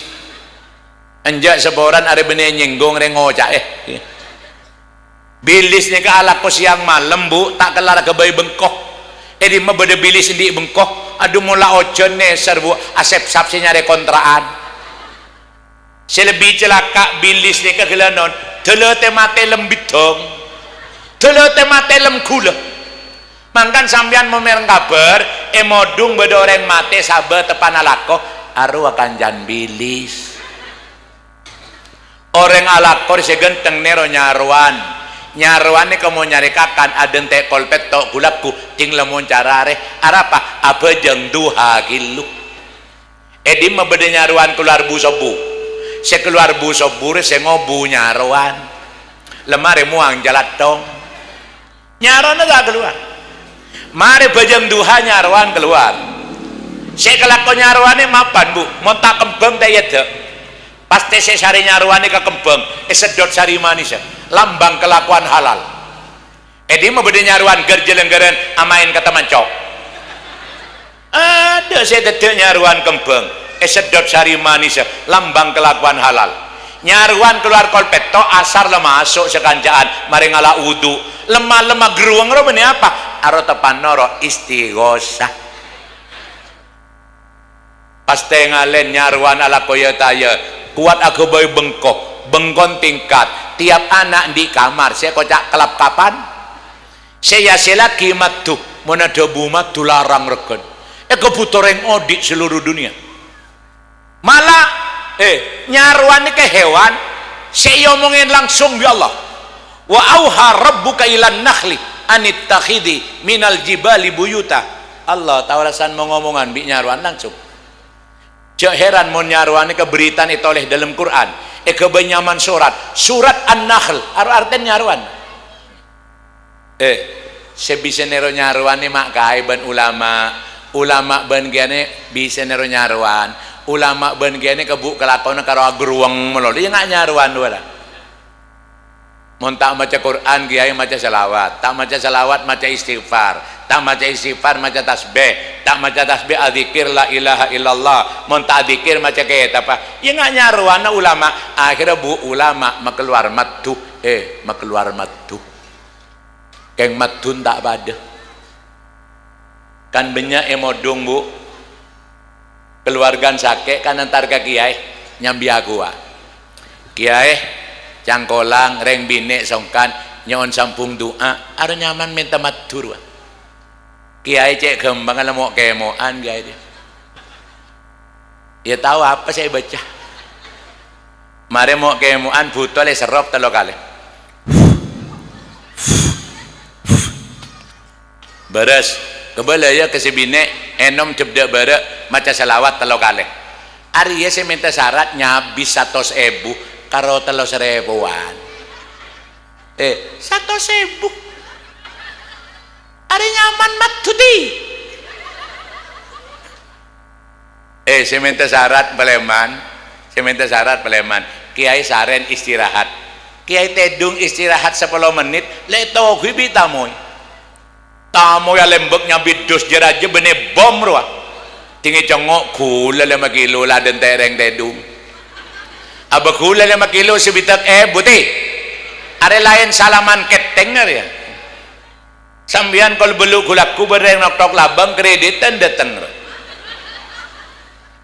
enjak seboran ada benih nyinggung reng ngocak bilis ni ke alak ko siang malam bu tak kelar ke bayi bengkok di mabede bilis di bengkok aduh mula ocon ne serbu asep sapsi nyari kontraan selebih celaka bilis ni ke gelanon tele temate lembit dong tele temate lem kula mangkan sampean memereng kabar modung bede orang mate sabar tepan alako aru akan jan bilis orang alakor segenteng nero nyaruan ni kamu nyari kakan aden teh kolpet tok gulakku ting lemon carare arapa abejeng duha kilu di mabede nyaruan keluar bu sobu se keluar bu sobu se ngobu nyaruan lemare muang jalat tong nyaruan agak keluar mari bejeng duha nyaruan keluar se kelakon nyaruan ni mapan bu mau tak kembang teh yede pasti saya sari nyaruane ke kembang sedot sari manis lambang kelakuan halal di mau beda nyaruan gerjelenggeran amain kata mancok ada saya dedek nyaruan kembang sedot sari manis lambang kelakuan halal nyaruan keluar kolpet to asar lemah masuk sekanjaan mari ngala wudu lemah geruang ro beni apa aro tepan noro istighosah pasti ngalen nyaruan ala koyotaya kuat aku bayi bengkon tingkat tiap anak di kamar saya kocak kelap kapan saya selaki matu mana debu matu larang reken kebutoreng odik seluruh dunia malah nyaruan ke hewan saya omongin langsung ya Allah wa auha rabbuka ilan nakhli anittakhidhi minal jibali buyuta Allah tawarasan mengomongan bi nyaruan langsung cek heran mau nyaruan keberitaan itu oleh dalam Quran kebenyaman surat An-Nahl artinya nyaruan sebisa nero nyaruan ini mak kaiban ulama ben gane bisa nero nyaruan ulama ben gane kebuk kelakon karo agruang melol dia nggak nyaruan wala mau tak baca Quran kiai baca selawat tak baca selawat baca istighfar tak baca istighfar baca tasbih tak baca tasbih adzikir la ilaha illallah mun tak adzikir baca kayak apa ya nggak nyaruan ulama akhirnya bu ulama makeluar matu makeluar matu keng matun tak pada kan banyak emodung bu keluargan sakit kan antar ke kiai nyambi aku kiai cangkolang reng bine songkan nyon sampung doa ada nyaman minta matur kiai cek kembang kalau mau kemoan kiai dia ya tahu apa saya baca mari mau kemoan butuh le serok telo kali beres kebalaya kesibine enom cebda bare maca selawat telo kali hari ya saya minta syarat nyabis 100.000 karo 3.000 100.000 ada nyaman matuti saya minta syarat peleman kiai saren istirahat kiai tedung istirahat 10 menit leto hibi tamu ya lembek nyabit dos jeraje bene bom ruah tinggi congok gula 5 kilo laden tereng tedung abah gula 5 kilo sebitak buti ada lain salaman keteng ya sambian kalau belum gulaku bereng nok labang kreditan dateng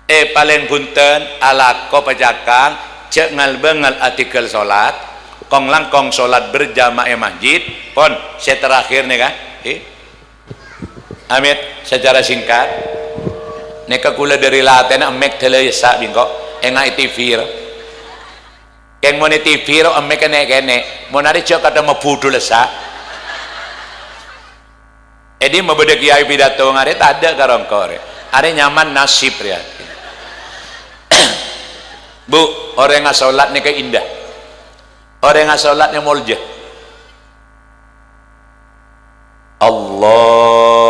paling punten alako pajakang cek ngal bengal artikel solat kong langkong solat berjamaah masjid pon saya terakhir nih kan Amit secara singkat neka kula dari laten amek tele sa bingko enga TV keng moni TV ro amek kene monari cek kata mapudul sa edi mabede kiai pidato ngare tada karongkore are nyaman nasib ya Bu orang yang sholat nika indah orang yang sholatnya mulja Allahu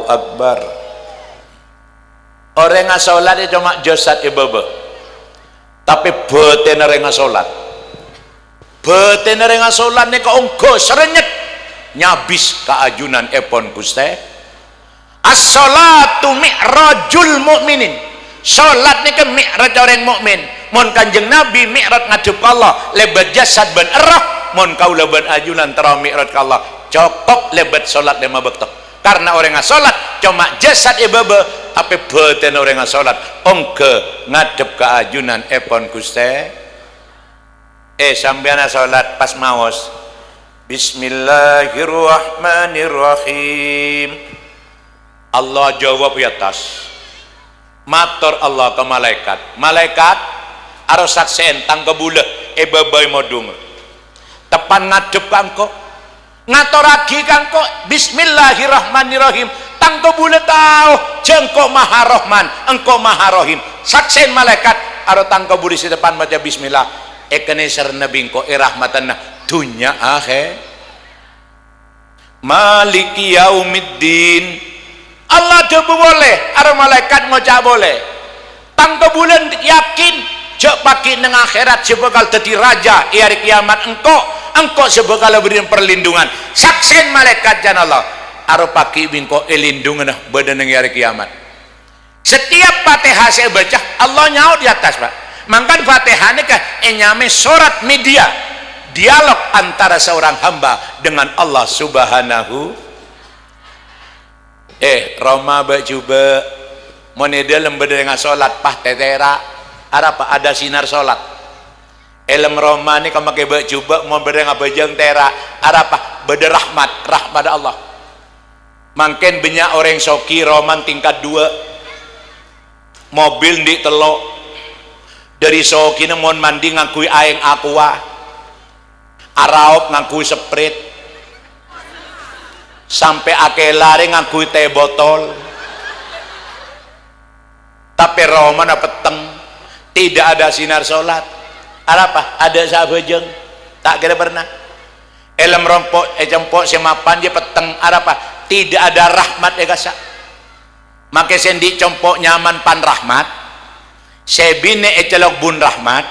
Akbar orang yang sholatnya cuma jasad ibaba tapi batin orang yang sholat batin orang yang sholat nika ongko serenyet nyabis keajunan epon Gusti as-sholatu mi'rajul mu'minin sholat nika mi'raj orang mukmin mun kanjeng Nabi mi'raj ngadep Allah lebat jasad ban erah mun kaula ban ajunan tara mi'raj ka Allah cokok lebat sholat lima waktu karena orang yang sholat cuma jasad ibaba tapi batin orang yang sholat ongke ngadep ke ajunan epon Gusti sampeyan sholat pas maos Bismillahirrahmanirrahim Allah jawab ya tas matur Allah ke malaikat aro saksen tang kebule babai modung tepan ngadep kangko ngaturagi kangko Bismillahirrahmanirrahim tang kebule tahu jengko maha rahman engko maha rahim saksen malaikat aro tang kebule si depan baca bismillah ekene sarna bingko rahmatan dunya akhir maliki yaumiddin Allah debu boleh aro malaikat ngocak boleh tang kebulan yakin cek paki neng akhirat sebekal dadi raja hari kiamat engkau sebekal beri perlindungan saksen malaikat jan Allah aro paki bingko elindungan badan neng hari kiamat setiap Fatihah saya baca Allah nyaut di atas Pak mangkan Fatihah ini kah nyame surat media dialog antara seorang hamba dengan Allah subhanahu Roma bajuba moneda lembeda dengan sholat pah tetera apa ada sinar sholat elem Roma ini kamu pakai bajuba mau beda bajang tera apa beda rahmat Allah mungkin banyak orang soki roman tingkat 2 mobil di telok dari soki mau mandi ngakui aing aqua araup ngakui sprit sampai ake lari ngakui teh botol tapi roman peteng tidak ada sinar sholat apa ada sabajeng tak kira pernah elem rompok jempok semapan dia peteng apa tidak ada rahmat kasa make sendi compok nyaman pan rahmat sebine celok bun rahmat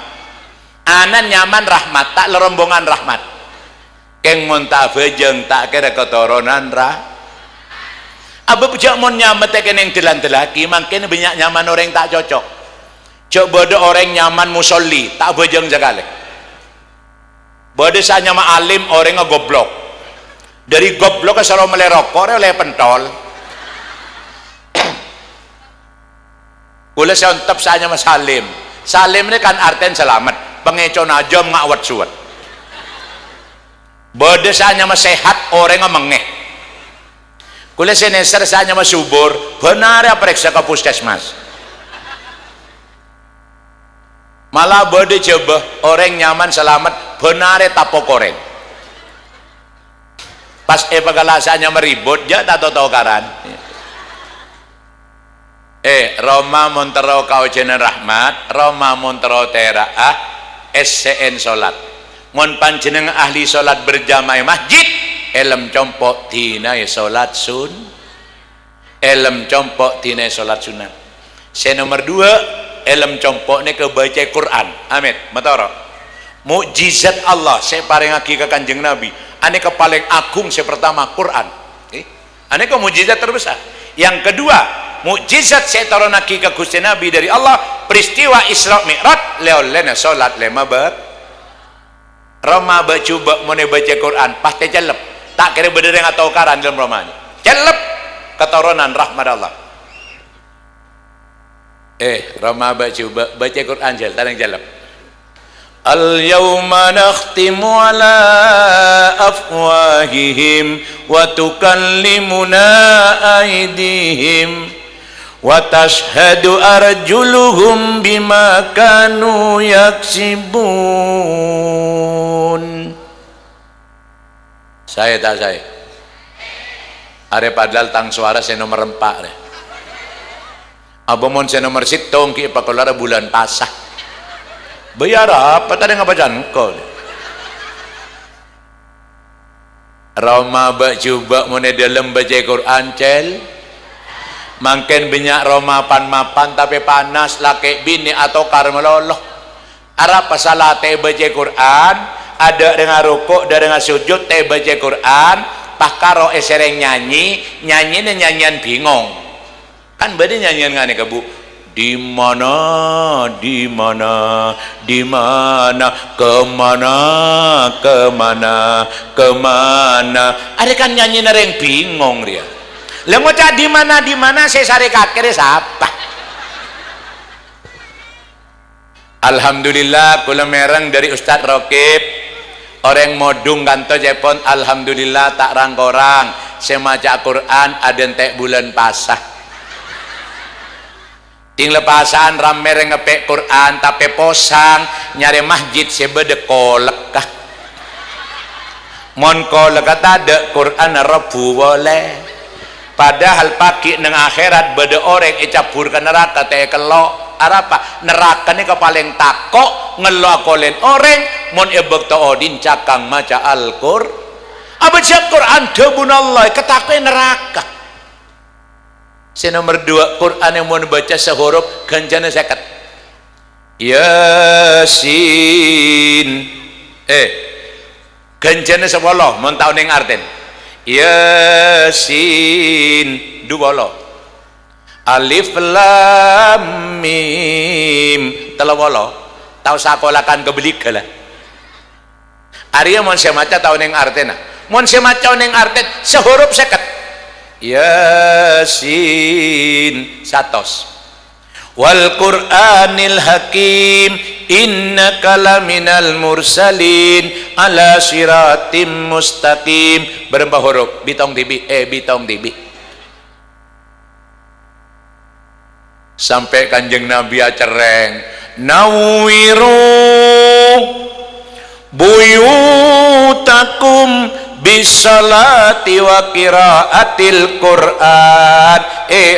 anan nyaman rahmat tak lerombongan rahmat keng mun tak bejeng tak kira ketoronan apa pejak mun nyaman tak kena yang telan-telaki makin banyak nyaman orang tak cocok coba ada orang nyaman musolli tak bejeng sekali bode sa nyama alim orang ngegoblok dari goblok ke selalu melerokor oleh pentol boleh saya untap saya nyama salim ini kan artian selamat pengecon aja ngawat suat bode saya nyama sehat orang ngomengeh kuliah seneser saya nyama subur benar ya periksa ke puskesmas malah bode coba orang nyaman selamat benar ya tapok koreng pas pagalasanya meribut ya tak tahu karan Roma Montero kau jenar rahmat Roma Montero tera SCN solat mon panjeneng ahli solat berjamaah masjid elem compok tina solat sun elem compok tina solat sunat nomor 2 elem compok ne kebaca Quran amin matoro mukjizat Allah saya parengake ke kanjeng Nabi ane ke paling agung saya pertama Quran ane ke mukjizat terbesar yang kedua mukjizat saya taronaki ke Gusti Nabi dari Allah peristiwa Isra Mi'raj leolena salat lema ber Roma baca mone baca Quran pasti jelep tak kira bedereng atau karan dalam Romanya jelep keturunan rahmat Allah Roma baca Quran jel tareng jelep Al-yawma nakhtimu ala afwahihim wa tukallimuna aydihim wa tashhadu arjuluhum bima kanu yaksibun. Saya tak saya. Are padahal tang suara saya nomor 4 deh. Abamon saya nomor 7 ki pakolara bulan pasah. Bayar apa tadi ngabacaan kau? Roma coba mana dalam baca Quran cel, makin banyak Roma mapan tapi panas laki bini atau karmeloloh. Arab salah teh baca Quran, ada dengan rukuk, ada dengan sujud teh baca Quran, pakaro sereng nyanyi nyanyian bingung. Kan beda nyanyian ngane ke Bu? Di mana kemana ada kan nyanyi nereng bingung dia lah ngocak di mana saya sari kakek siapa. Alhamdulillah kula mereng dari Ustadz Rokib orang modung kanto Jepon. Alhamdulillah tak rangkorang saya maca Quran ada entek bulan pasah ting lepasan ramer ngepek Quran tapi posang nyari masjid sebede kolek kah mon kolek kata ada Quran rebu boleh padahal pagi neng akhirat bede orang icapur ke neraka teh kelok apa neraka ni paling takok ngelok kolen orang mon ebek odin cakang maca Al-Qur abaca Quran debunallah ketakwe neraka. Nomor 2 Quran yang mau baca sehuruf ganjana zakat Yasin ganjana sepuluh mau tahu neng arten Yasin 20 Alif Lam Mim 30 tahu sakolakan kebelik lah Arya mau saya maca tahu neng arten mau saya maca neng arten sehuruf zakat Yasin 100 wal Qur'anil Hakim innaka laminal mursalin ala siratim mustaqim berapa huruf bitong tibi sampai kanjeng Nabi acereng nawiru buyutakum bisalati wa qiraatil Quran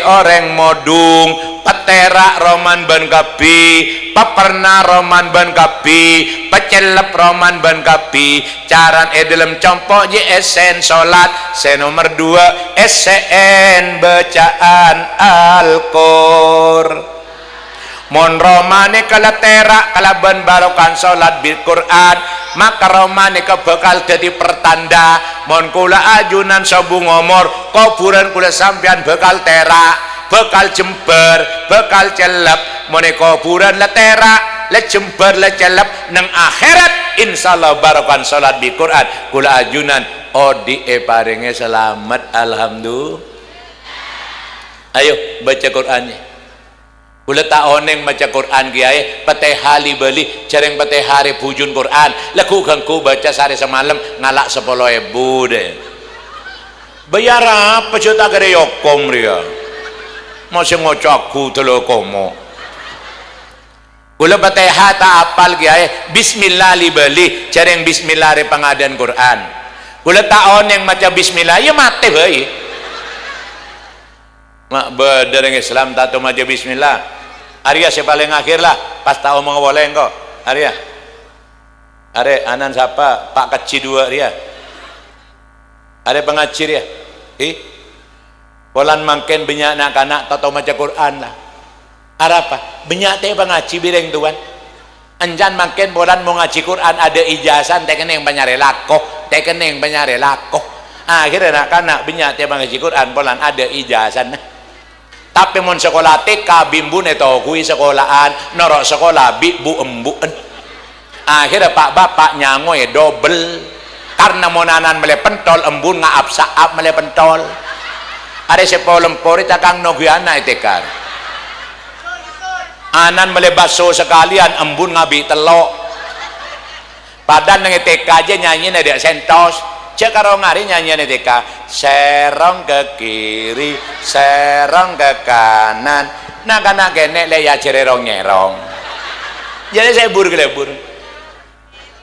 orang modung peterak roman ban kapi paperna roman ban kapi pecelep roman ban kapi caran dalam compok esen salat nomor 2 esen bacaan Al-Qur mon romane kala terak kala ban barokan salat bil Quran maka romane bakal jadi pertanda mon kula ajunan sabu ngomor kuburan kula sampean bakal terak bakal jember bakal celep mon kuburan la terak la jember la celep nang akhirat insyaallah barokan salat bil Quran kula ajunan odi paringe selamat alhamdulillah. Ayo baca Qurannya. Kula tak oneng maca Quran kiai pateh hali beli cereng pateh hari pujun Quran laku gangku baca sehari semalam ngalak 10.000 deh bayar apa juta gede yokom dia masih ngocaku telo komo kula pateh hata apal kiai bismillah li beli cereng bismillah re pengadan Quran kula tak oneng maca bismillah ya mati bayi mak berdereng Islam tato maca bismillah Arya saya paling akhir lah pas tahu mau boleh kok Arya anan siapa Pak Kecil 2 dia ada pengacir ya polan makin banyak anak-anak tahu maca Quran lah apa banyak teh pengaji bireng tuan enjan makin polan mau ngaji Quran ada ijazah teh keneng banyare lakoh akhirnya anak-anak banyak teh pengaji Quran polan ada ijazah tapi mon sekolah TK bimbun itu kui sekolahan norok sekolah bu embuan akhirnya pak bapak nyangoy double karena monanan mele pentol embun ngaap saap mele pentol ada sepolempori takang nogiana itu kan anan mele baso sekalian embun ngabi telok padahal nang TK aja nyanyi ada sentos cek karo ngari nyanyi TK serong ke kiri serong ke kanan nah kana kene le ya cererong nyerong jadi saya bur gelebur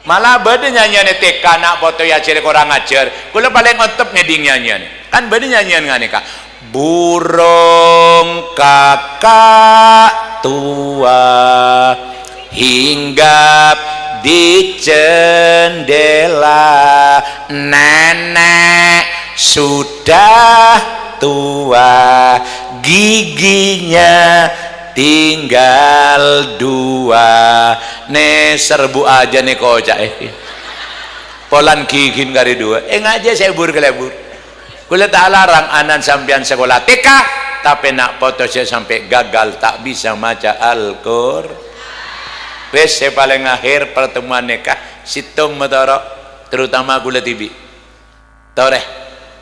malah bade nyanyian TK nak foto ya cere kurang ajar kula paling ngontep ngeding nyanyian kan bade nyanyian ngane kak burung kakak tua hinggap di jendela nenek sudah tua giginya tinggal 2 ne serbu aja nih kocak polan gigin kari 2 ngaji saya bur kelebur kula tak larang anan sampean sekolah TK tapi nak foto saya sampai gagal tak bisa maca Al-Qur'an wes saya paling akhir pertemuan nikah situng motorok terutama kula tibi toreh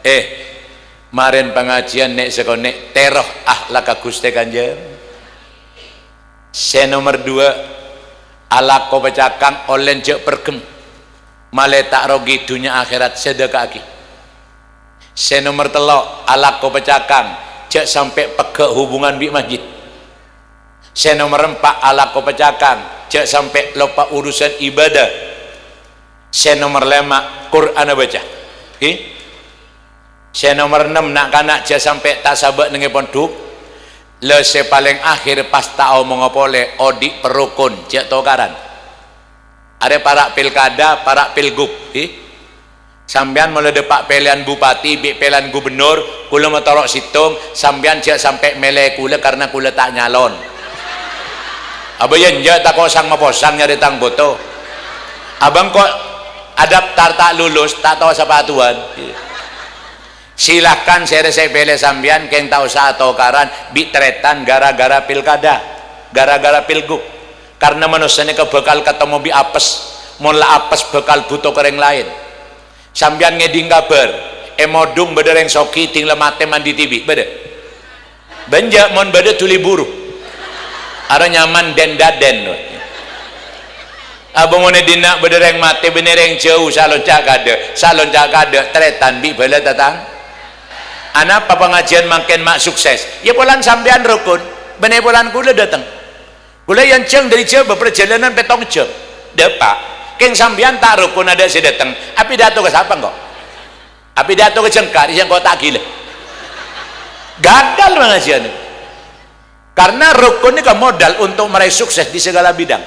kemarin pengajian nek sekonek teroh akhlak Gusti Kanjeng saya nomor 2 ala ko pecakang olen jek pergem male tak rogi dunia akhirat sedekah saya nomor 3 ala ko pecakang jek sampai pegek hubungan bi masjid saya nomor 4 ala ko pecakang jek sampai lupa urusan ibadah saya nomor 5 Quran baca saya nomor 6 nak kanak jek sampai tak sabar dengan ponduk le se paling akhir pas tak omong opole odik perukun cek tokaran ada para pilkada para pilgub sampean mulai depak pilihan bupati bik pilihan gubernur kula motorok situng sampean cek sampai mele kula karena kula tak nyalon abayan ja tak kosang maposang nyari tang boto abang kok adaptar tak lulus tak tahu sepatuan silahkan saya pilih sambian keng tak usah tokaran bitretan gara-gara pilkada gara-gara pilgub karena manusianya kebekal ketemu bi apes mula apes bekal butuh kering lain sambian ngeding kabar emodung bedereng soki tinggal mate mandi tibi beda benjak mon beda tuli buru ada nyaman den daden abang mau dina bedereng mate benereng jauh salon cakade tretan bi bela tatang anak apa pengajian makin mak sukses ya polan sampean rukun bener polan kula datang kula yang ceng dari Jawa perjalanan petong jam depak keng sampean tak rukun ada si datang api dato ke siapa kok api dato ke cengkar yang kau tak gila gagal pengajian karena rukun ini kan modal untuk meraih sukses di segala bidang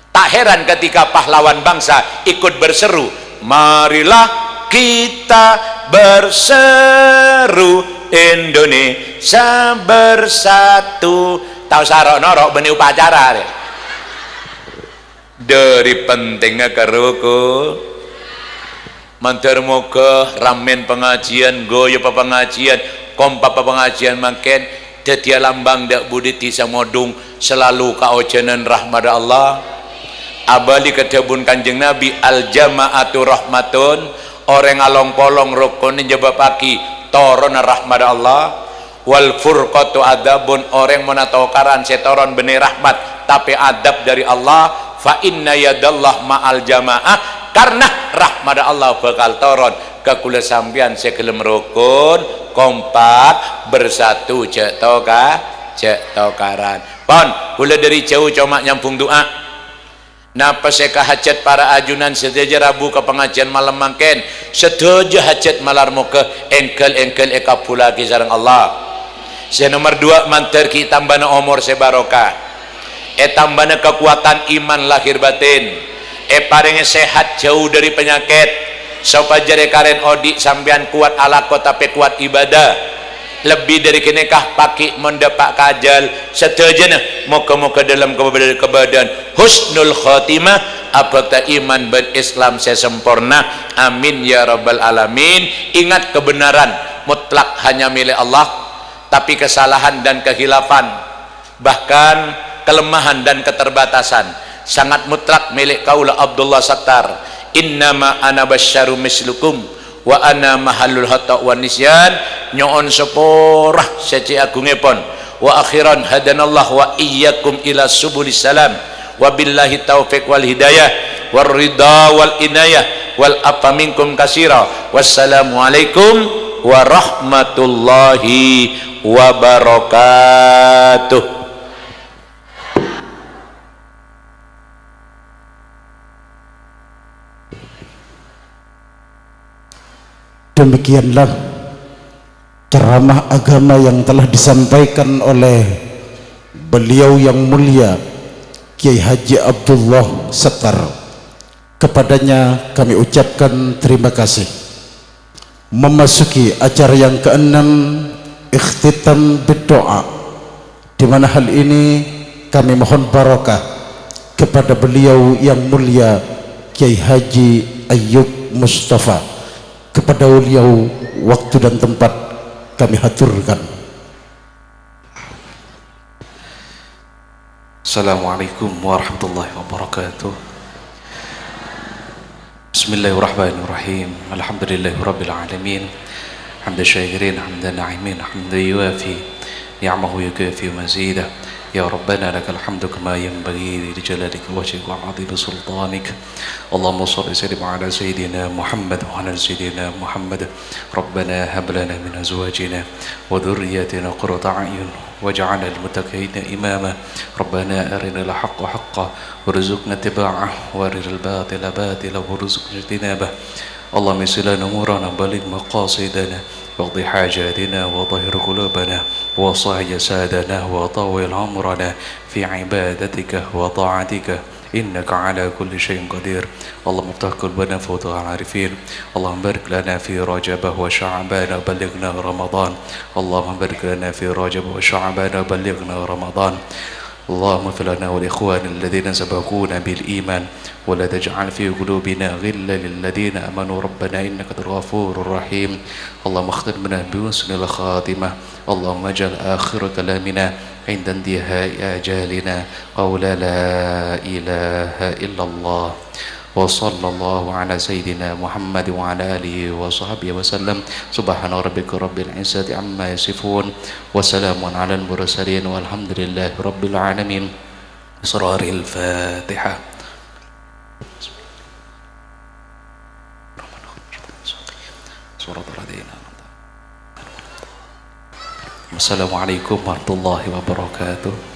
tak heran ketika pahlawan bangsa ikut berseru marilah kita berseru Indonesia bersatu tahu sarok norok benih upacara dari pentingnya keruku mantar moga ramen pengajian goyo pengajian kompa pengajian makin detia lambang dak budi tisa modung selalu kaocenan rahmat Allah abali kedebun kanjeng Nabi al jamaatu rahmatun orang along polong rukun jawab pagi toron rahmat Allah wal furqatu adabun orang menatokaran setoron benih rahmat tapi adab dari Allah fa inna yadallah ma'al jamaah karena rahmat Allah bakal toron ke kula sampean sekelem rukun kompak bersatu cek tokaran pon kula dari jauh cuma nyampung doa napa seka hajat para ajunan sedaja rabu ke pengajian malam mangken sedaja hajat malar muka engkel eka pula sareng Allah saya nomor 2 mantar ki tambana umur sebarokah tambana kekuatan iman lahir batin paringe sehat jauh dari penyakit supaya jare karen odik sampean kuat alako tapi kuat ibadah lebih dari kenekah paki mendapat kajal setajana moga-moga dalam kebadan husnul khotimah apakah iman berislam saya sempurna amin ya rabbal alamin ingat kebenaran mutlak hanya milik Allah tapi kesalahan dan kehilafan bahkan kelemahan dan keterbatasan sangat mutlak milik kaula Abdullah Sattar innama ana basyarum mislukum wa ana mahallul hata wa nisyan nyoon seporah seci agungipun wa akhiran hadanallah wa iyyakum ila subulis salam wa billahi taufiq wal hidayah wal ridha wal inayah wal afa minkum katsira. Wassalamualaikum warahmatullahi wabarakatuh. Demikianlah ceramah agama yang telah disampaikan oleh beliau yang mulia Kiai Haji Abdullah Settar. Kepadanya kami ucapkan terima kasih. Memasuki acara yang keenam, ikhtitam berdoa, di mana hal ini kami mohon barakah kepada beliau yang mulia Kiai Haji Ayyub Mustafa. Kepada beliau waktu dan tempat kami haturkan. Assalamualaikum warahmatullahi wabarakatuh. Bismillahirrahmanirrahim. Alhamdulillahi rabbil alamin. Hamdan syakirin, hamdan na'imin, hamdan yuafi ni'amahu yukafi mazidah. Ya Rabbana lakal hamdu kama yanbaghi li jalalika wajhika wa 'azimi sultanik. Allahumma shalli sallim ala sayyidina Muhammad wa ala sayyidina Muhammad. Rabbana hab lana min azwajina wa dhurriyyatina qurrata a'yun waj'alna lil muttaqina imama. Rabbana arina al haqqa haqqan warzuqna ittiba'ahu wa arina al batila batila warzuqna ijtinabah. Allahumma yassir lana umurana baligh maqasidana واقض حاجاتنا وطهر قلوبنا وصح جسادنا وطول عمرنا في عبادتك وطاعتك إنك على كل شيء قدير. اللهم افتح قلوبنا فوتها العارفين. اللهم بارك لنا في رجب وشعبان وبلغنا رمضان. اللهم بارك لنا في رجب وشعبان وبلغنا رمضان. اللهم اغفر لنا والإخوان الذين سبقونا بالإيمان ولا تجعل في قلوبنا غلا للذين آمنوا ربنا إنك الغفور الرحيم. اللهم اختم لنا بحسن الخاتمة. اللهم اجعل آخر كلامنا عند انتهاء أجالنا قول لا إله إلا الله. وصلى الله على سيدنا محمد وعلى آله وصحبه وسلم. سبحان ربك رب العزة عما يصفون وسلام على المرسلين والحمد لله رب العالمين. بسرار الفاتحة. Assalamualaikum warahmatullahi wabarakatuh.